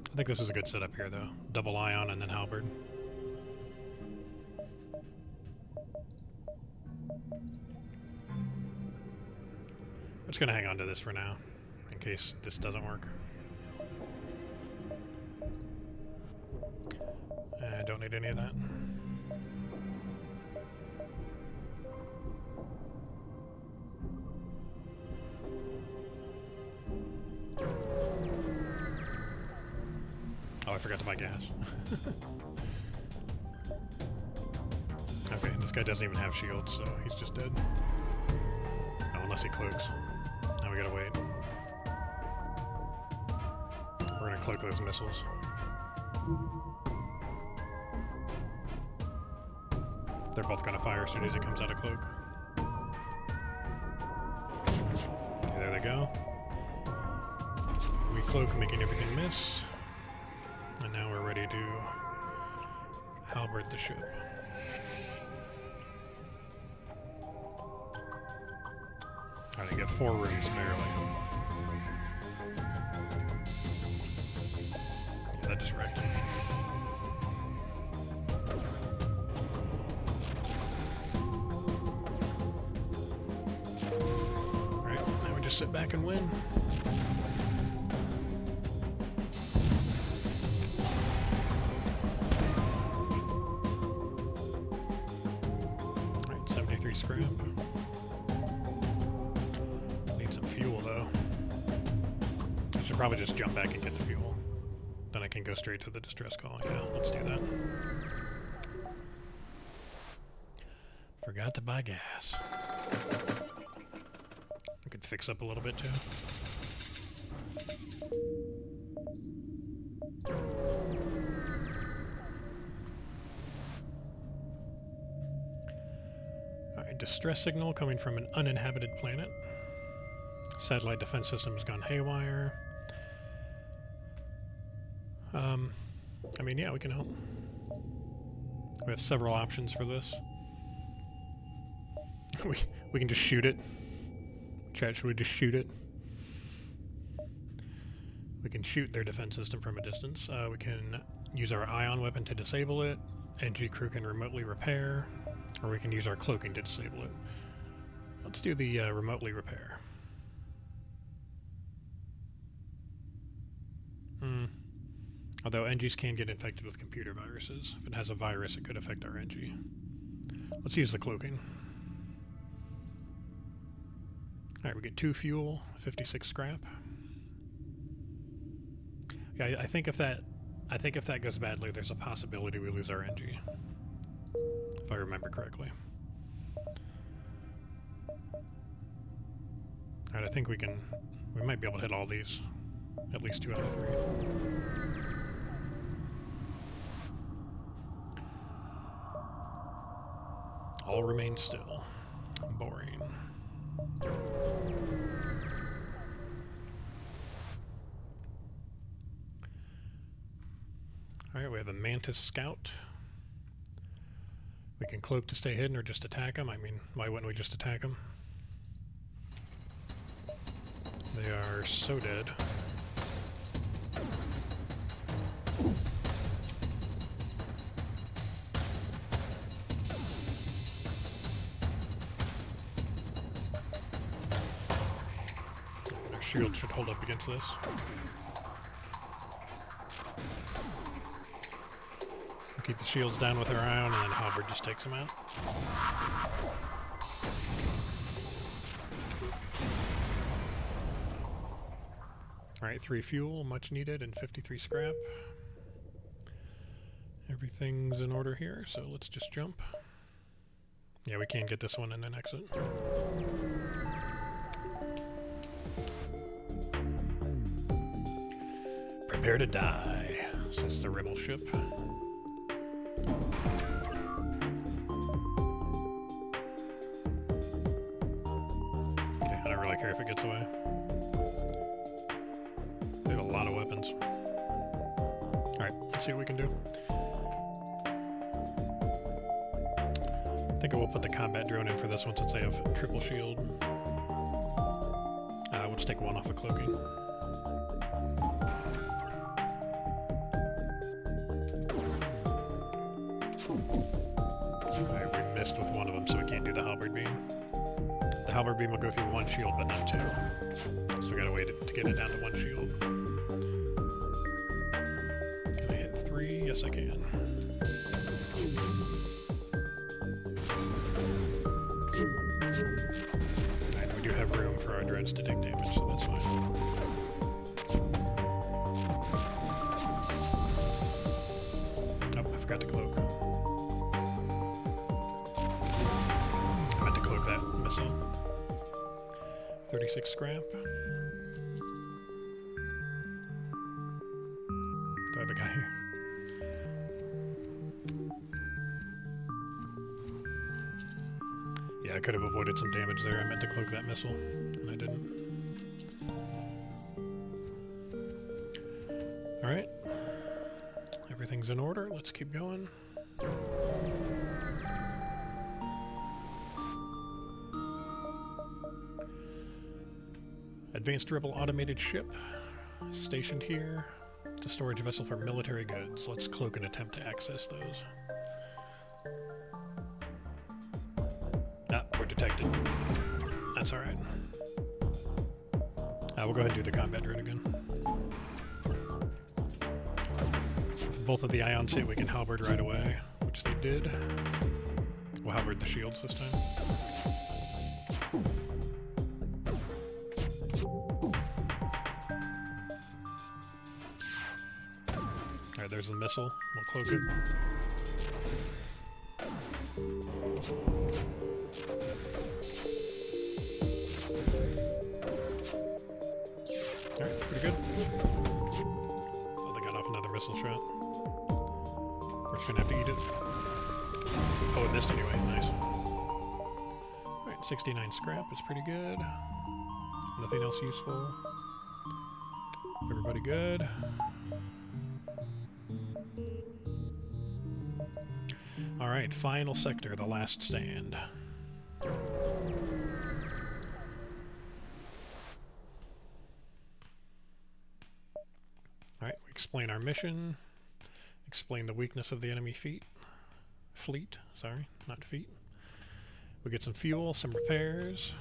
I think this is a good setup here though. Double ion and then halberd. I'm just gonna hang on to this for now, in case this doesn't work. I don't need any of that. Oh, I forgot to buy gas. Okay, this guy doesn't even have shields, so he's just dead. Oh, unless he cloaks. Now we gotta wait. We're gonna cloak those missiles. They're both gonna fire as soon as it comes out of cloak. Okay, there they go. We cloak, making everything miss. And now we're ready to halberd the ship. Alright, I get 4 rooms barely. Yeah, that just wrecked him. Alright, now we just sit back and win. Alright, 73 scrap. Need some fuel though. I should probably just jump back and get the fuel. Then I can go straight to the distress call. Yeah, let's do that. Forgot to buy gas. I could fix up a little bit too. Alright, distress signal coming from an uninhabited planet. Satellite defense system has gone haywire. I mean, yeah, we can help. We have several options for this. We can just shoot it. Chat, should we just shoot it? We can shoot their defense system from a distance. We can use our ion weapon to disable it. NG crew can remotely repair, or we can use our cloaking to disable it. Let's do the remotely repair. Although NGs can get infected with computer viruses. If it has a virus, it could affect our NG. Let's use the cloaking. Alright, we get 2 fuel, 56 scrap. Yeah, I think if that goes badly, there's a possibility we lose our NG. If I remember correctly. Alright, I think we might be able to hit all these. At least 2 out of 3. All remain still. Boring. Alright, we have a Mantis Scout. We can cloak to stay hidden or just attack them. I mean, why wouldn't we just attack them? They are so dead. Our shield should hold up against this. We'll keep the shields down with our ion, and then Halberd just takes them out. Alright, 3 fuel, much needed, and 53 scrap. Everything's in order here, so let's just jump. Yeah, we can get this one and then exit. Prepare to die, says the rebel ship. Okay, I don't really care if it gets away. They have a lot of weapons. Alright, let's see what we can do. I think I will put the combat drone in for this one since they have triple shield. We'll just take 1 off of cloaking. Alright, we missed with 1 of them, so we can't do the halberd beam. The halberd beam will go through 1 shield, but not 2. So we gotta wait to get it down to 1 shield. Can I hit 3? Yes, I can. Alright, we do have room for our dreads to take damage, so that's fine. Oh, I forgot to cloak. I meant to cloak that missile. 36 scrap. Do I have a guy here? Yeah, I could have avoided some damage there. I meant to cloak that missile, and I didn't. Alright. Everything's in order. Let's keep going. Advanced Rebel automated ship. Stationed here. It's a storage vessel for military goods. Let's cloak and attempt to access those. Ah, we're detected. That's alright. We'll go ahead and do the combat drone again. If both of the ions hit, we can halberd right away, which they did. We'll halberd the shields this time. Alright, there's the missile. We'll cloak it. Alright, pretty good. Oh, they got off another missile shot. We're just gonna have to eat it. Oh, it missed anyway. Nice. Alright, 69 scrap is pretty good. Nothing else useful. Everybody good? Alright, final sector, the last stand. Alright, we explain our mission, explain the weakness of the enemy fleet, fleet, sorry, not feet. We get some fuel, some repairs,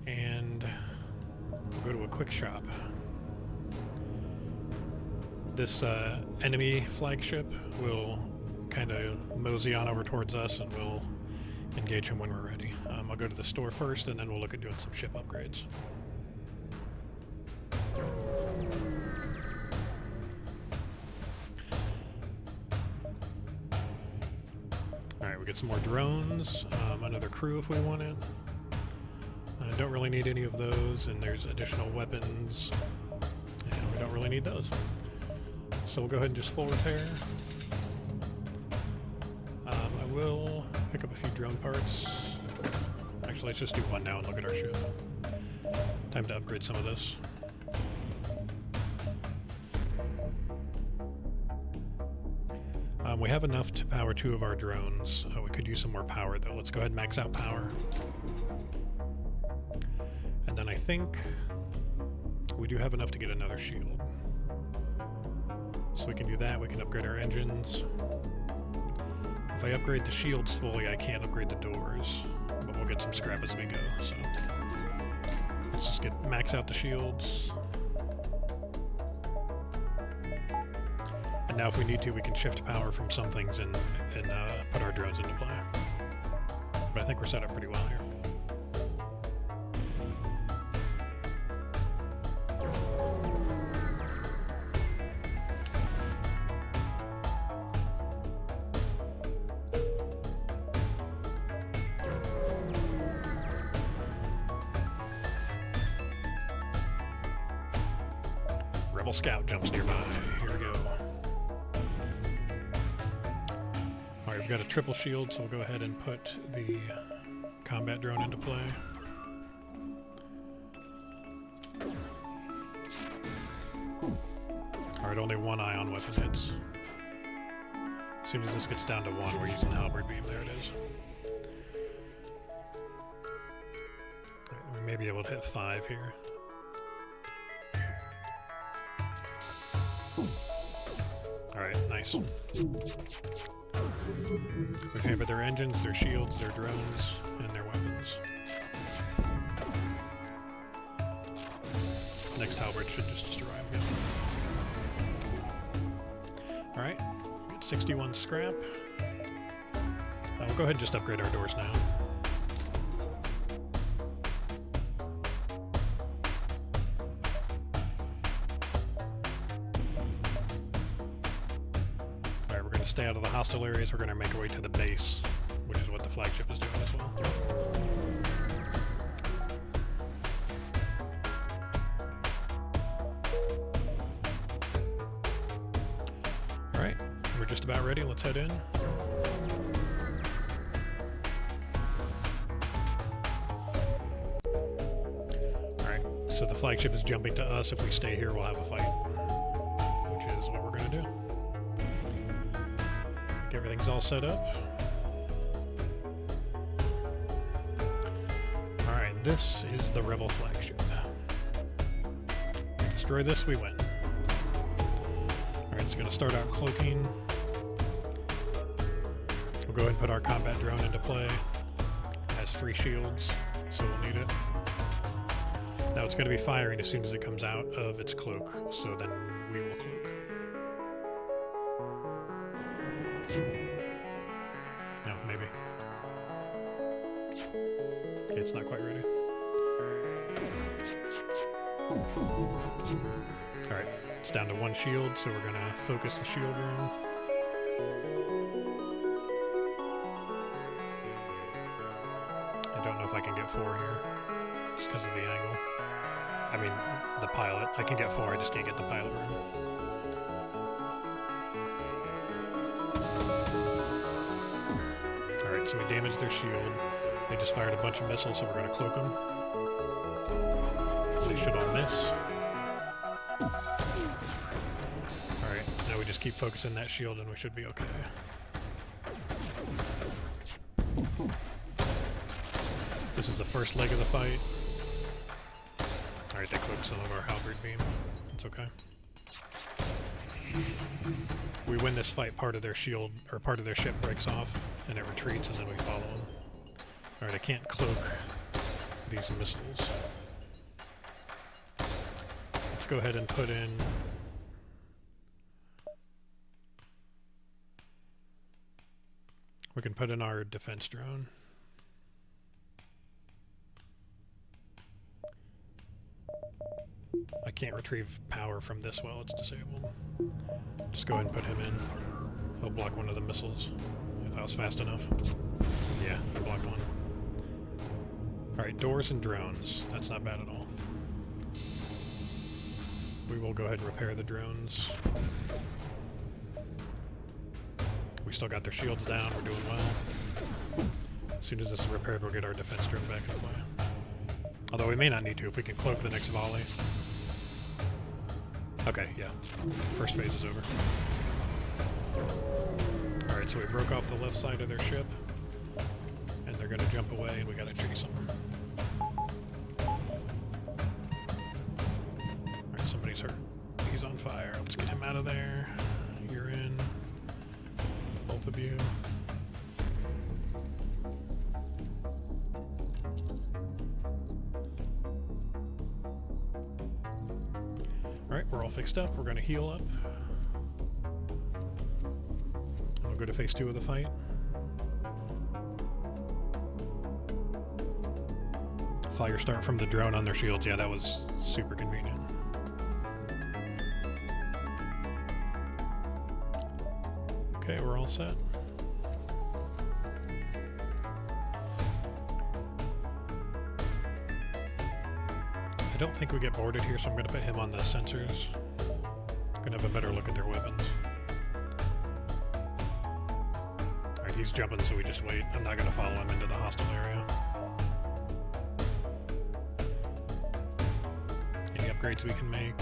and we'll go to a quick shop. This enemy flagship will kind of mosey on over towards us, and we'll engage him when we're ready. I'll go to the store first, and then we'll look at doing some ship upgrades. Alright, we get some more drones, another crew if we want it. I don't really need any of those, and there's additional weapons, and we don't really need those. So we'll go ahead and just full repair. I will pick up a few drone parts. Actually, let's just do one now and look at our ship. Time to upgrade some of this. We have enough to power 2 of our drones. We could use some more power though. Let's go ahead and max out power. And then I think we do have enough to get another shield. So we can do that. We can upgrade our engines. If I upgrade the shields fully, I can't upgrade the doors. But we'll get some scrap as we go. So let's just max out the shields. And now if we need to, we can shift power from some things and put our drones into play. But I think we're set up pretty well here. Rebel Scout jumps nearby. Here we go. Alright, we've got a triple shield, so we'll go ahead and put the combat drone into play. Alright, only 1 ion weapon hits. As soon as this gets down to 1, we're using halberd beam. There it is. Right, we may be able to hit 5 here. Alright, nice. We've hampered their engines, their shields, their drones, and their weapons. Next halberd should just arrive again. Alright, we got 61 scrap. We'll go ahead and just upgrade our doors now. Stay out of the hostile areas. We're going to make our way to the base, which is what the flagship is doing as well. Alright, we're just about ready. Let's head in. Alright, so the flagship is jumping to us. If we stay here, we'll have a fight, which is what we're going to do. Everything's all set up. Alright, this is the Rebel flagship. Destroy this, we win. Alright, it's going to start out cloaking. We'll go ahead and put our combat drone into play. It has 3 shields, so we'll need it. Now it's going to be firing as soon as it comes out of its cloak, so then we will cloak. No, maybe. Okay, it's not quite ready. Alright, it's down to 1 shield, so we're gonna focus the shield room. I don't know if I can get 4 here, just because of the angle. I mean, the pilot. I can get 4, I just can't get the pilot room. So we damaged their shield. They just fired a bunch of missiles, so we're going to cloak them. They should all miss. Alright, now we just keep focusing that shield and we should be okay. This is the first leg of the fight. Alright, they cloaked some of our halberd beam. It's okay. we win this fight, part of their shield, or part of their ship breaks off, and it retreats, and then we follow them. Alright, I can't cloak these missiles. Let's go ahead and put in... We can put in our defense drone. I can't retrieve power from this while it's disabled. Just go ahead and put him in. He'll block one of the missiles if I was fast enough. Yeah, I blocked one. Alright, doors and drones. That's not bad at all. We will go ahead and repair the drones. We still got their shields down, we're doing well. As soon as this is repaired, we'll get our defense drone back into play. Although we may not need to if we can cloak the next volley. Okay, yeah. First phase is over. Alright, so we broke off the left side of their ship. And they're gonna jump away and we gotta chase them. Alright, somebody's hurt. He's on fire. Let's get him out of there. You're in. Both of you. Alright, we're all fixed up. We're going to heal up. We'll go to phase 2 of the fight. Fire start from the drone on their shields. Yeah, that was super convenient. Okay, we're all set. I don't think we get boarded here, so I'm going to put him on the sensors. I'm going to have a better look at their weapons. Alright, he's jumping, so we just wait. I'm not going to follow him into the hostile area. Any upgrades we can make?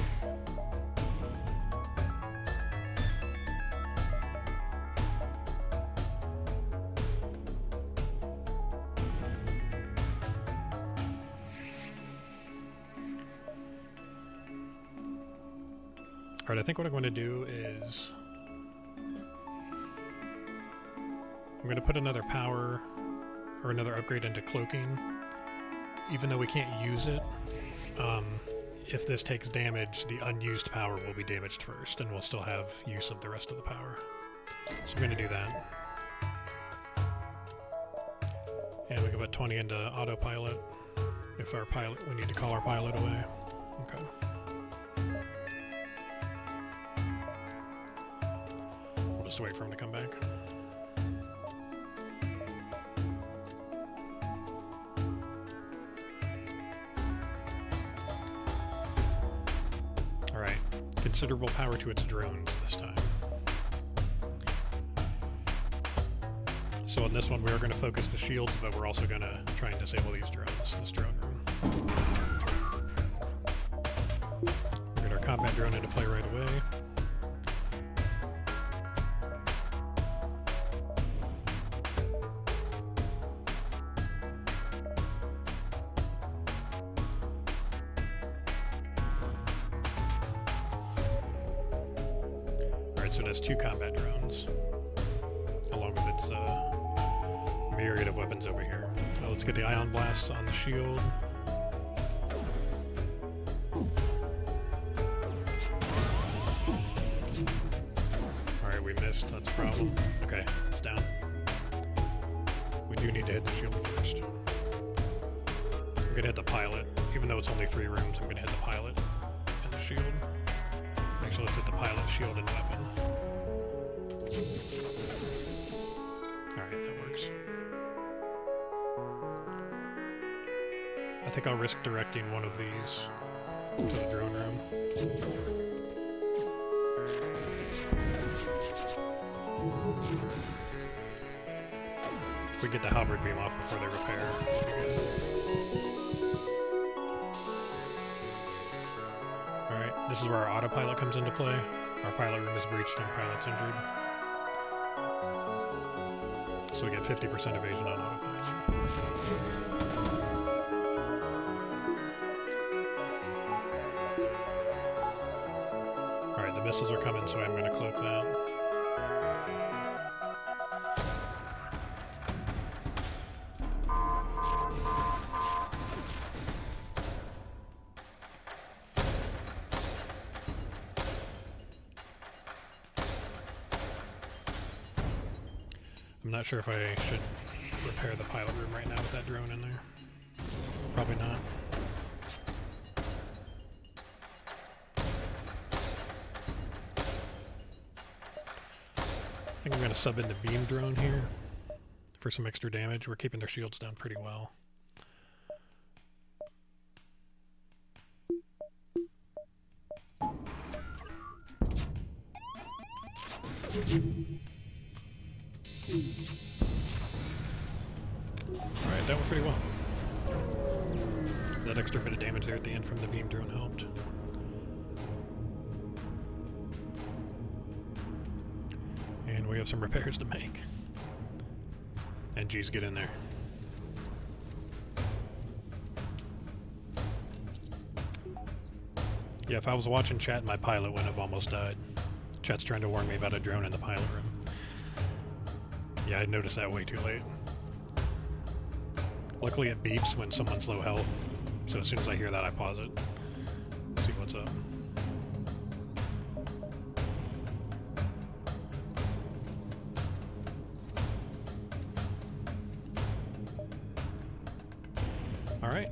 Alright, I think what I'm going to do is I'm going to put another power or another upgrade into cloaking. Even though we can't use it, if this takes damage, the unused power will be damaged first, and we'll still have use of the rest of the power. So I'm going to do that. And we can put 20 into autopilot. If our pilot, we need to call our pilot away. Okay. Just wait for him to come back. Alright, considerable power to its drones this time. So on this one we are going to focus the shields, but we're also going to try and disable these drones, this drone room. We'll get our combat drone into play right away. So it has 2 combat drones, along with its myriad of weapons over here. Let's get the ion blasts on the shield. Alright, we missed. That's a problem. Okay, it's down. We do need to hit the shield first. I'm going to hit the pilot. Even though it's only 3 rooms, I'm going to hit the pilot and the shield. Actually, let's hit the pilot, shield, and weapon. Alright, that works. I think I'll risk directing one of these to the drone room. If we get the halberd beam off before they repair. Alright, this is where our autopilot comes into play. Our pilot room is breached and our pilot's injured. So we get 50% evasion on autopilot. Alright, the missiles are coming, so I'm going to cloak that. I'm not sure if I should repair the pilot room right now with that drone in there. Probably not. I think I'm going to sub in the beam drone here for some extra damage. We're keeping their shields down pretty well. Alright, that went pretty well. That extra bit of damage there at the end from the beam drone helped. And we have some repairs to make. And geez, get in there. Yeah, if I was watching chat, my pilot wouldn't have almost died. Chat's trying to warn me about a drone in the pilot room. Yeah, I noticed that way too late. Luckily it beeps when someone's low health, so as soon as I hear that I pause it. See what's up. Alright.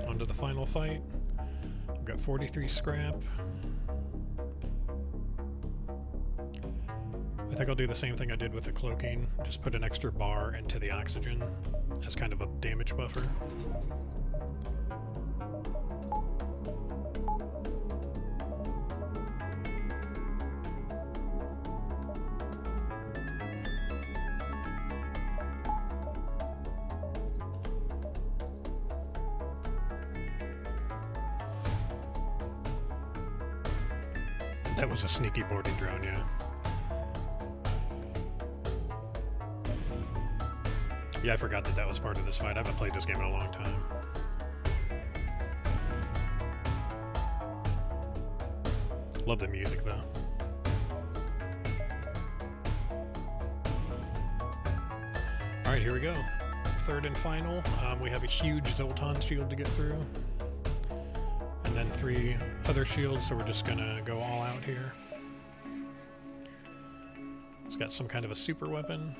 On to the final fight. We've got 43 scrap. I think I'll do the same thing I did with the cloaking, just put an extra bar into the oxygen as kind of a damage buffer. That was a sneaky boarding drone, yeah. Yeah, I forgot that that was part of this fight. I haven't played this game in a long time. Love the music, though. Alright, here we go. Third and final. We have a huge Zoltan shield to get through. And then 3 other shields, so we're just gonna go all out here. It's got some kind of a super weapon.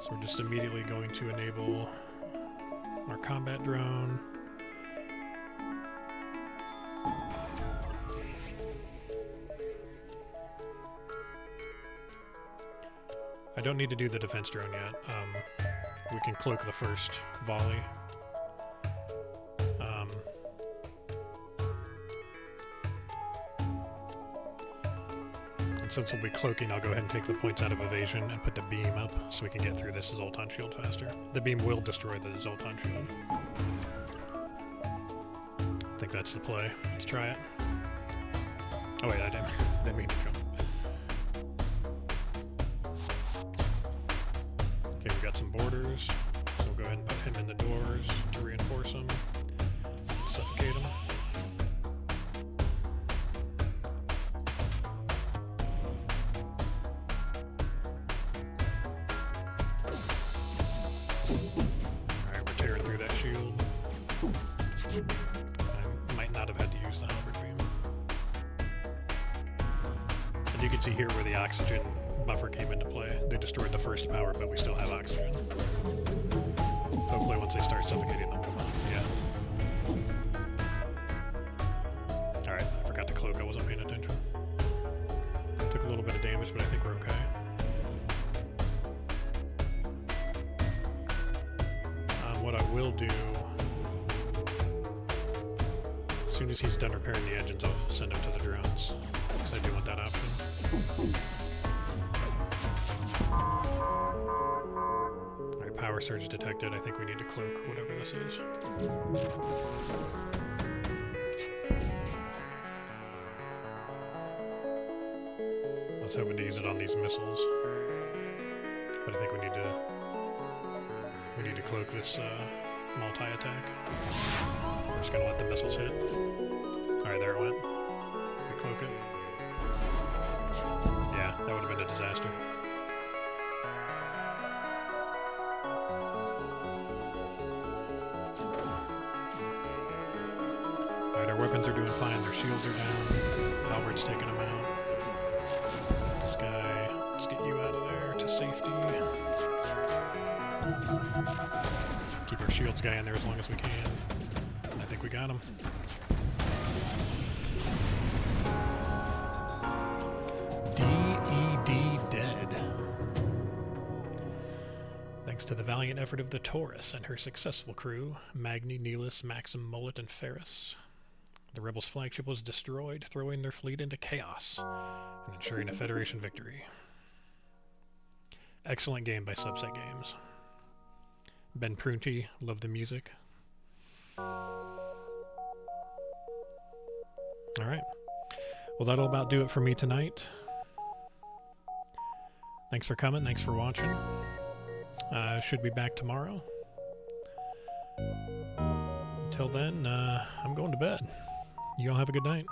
So we're just immediately going to enable our combat drone. I don't need to do the defense drone yet. We can cloak the first volley. And since we'll be cloaking, I'll go ahead and take the points out of evasion and put the beam up so we can get through this Zoltan shield faster. The beam will destroy the Zoltan shield. I think that's the play. Let's try it. Oh wait, I didn't mean to jump. Okay, we got some borders, so we'll go ahead and put him in the doors to reinforce him, suffocate him. Alright, we're tearing through that shield. I might not have had to use the halberd beam. And you can see here where the oxygen buffer came into play. They destroyed the first power, but we still have oxygen. Hopefully once they start suffocating them, yeah. Alright, I forgot to cloak, I wasn't paying attention. Took a little bit of damage, but I think we're okay. What I will do, as soon as he's done repairing the engines, I'll send him to the drones, because I do want that option. Alright, power surge detected. I think we need to cloak whatever this is. I was hoping to use it on these missiles, but I think we need to cloak this multi-attack. We're just gonna let the missiles hit. Alright, there it went. We cloak it. Yeah, that would have been a disaster. Alright, our weapons are doing fine. Their shields are down. Halberd's taking them out. This guy, let's get you out of there to safety. Keep our shields guy in there as long as we can. I think we got him. DED dead. Thanks to the valiant effort of the Torus and her successful crew, Magni, Neelis, Maxim, Mullet, and Ferris, the Rebels' flagship was destroyed, throwing their fleet into chaos and ensuring a Federation victory. Excellent game by Subset Games. Ben Prunty, love the music. Alright. Well, that'll about do it for me tonight. Thanks for coming, thanks for watching. Should be back tomorrow. Until then, I'm going to bed. You all have a good night.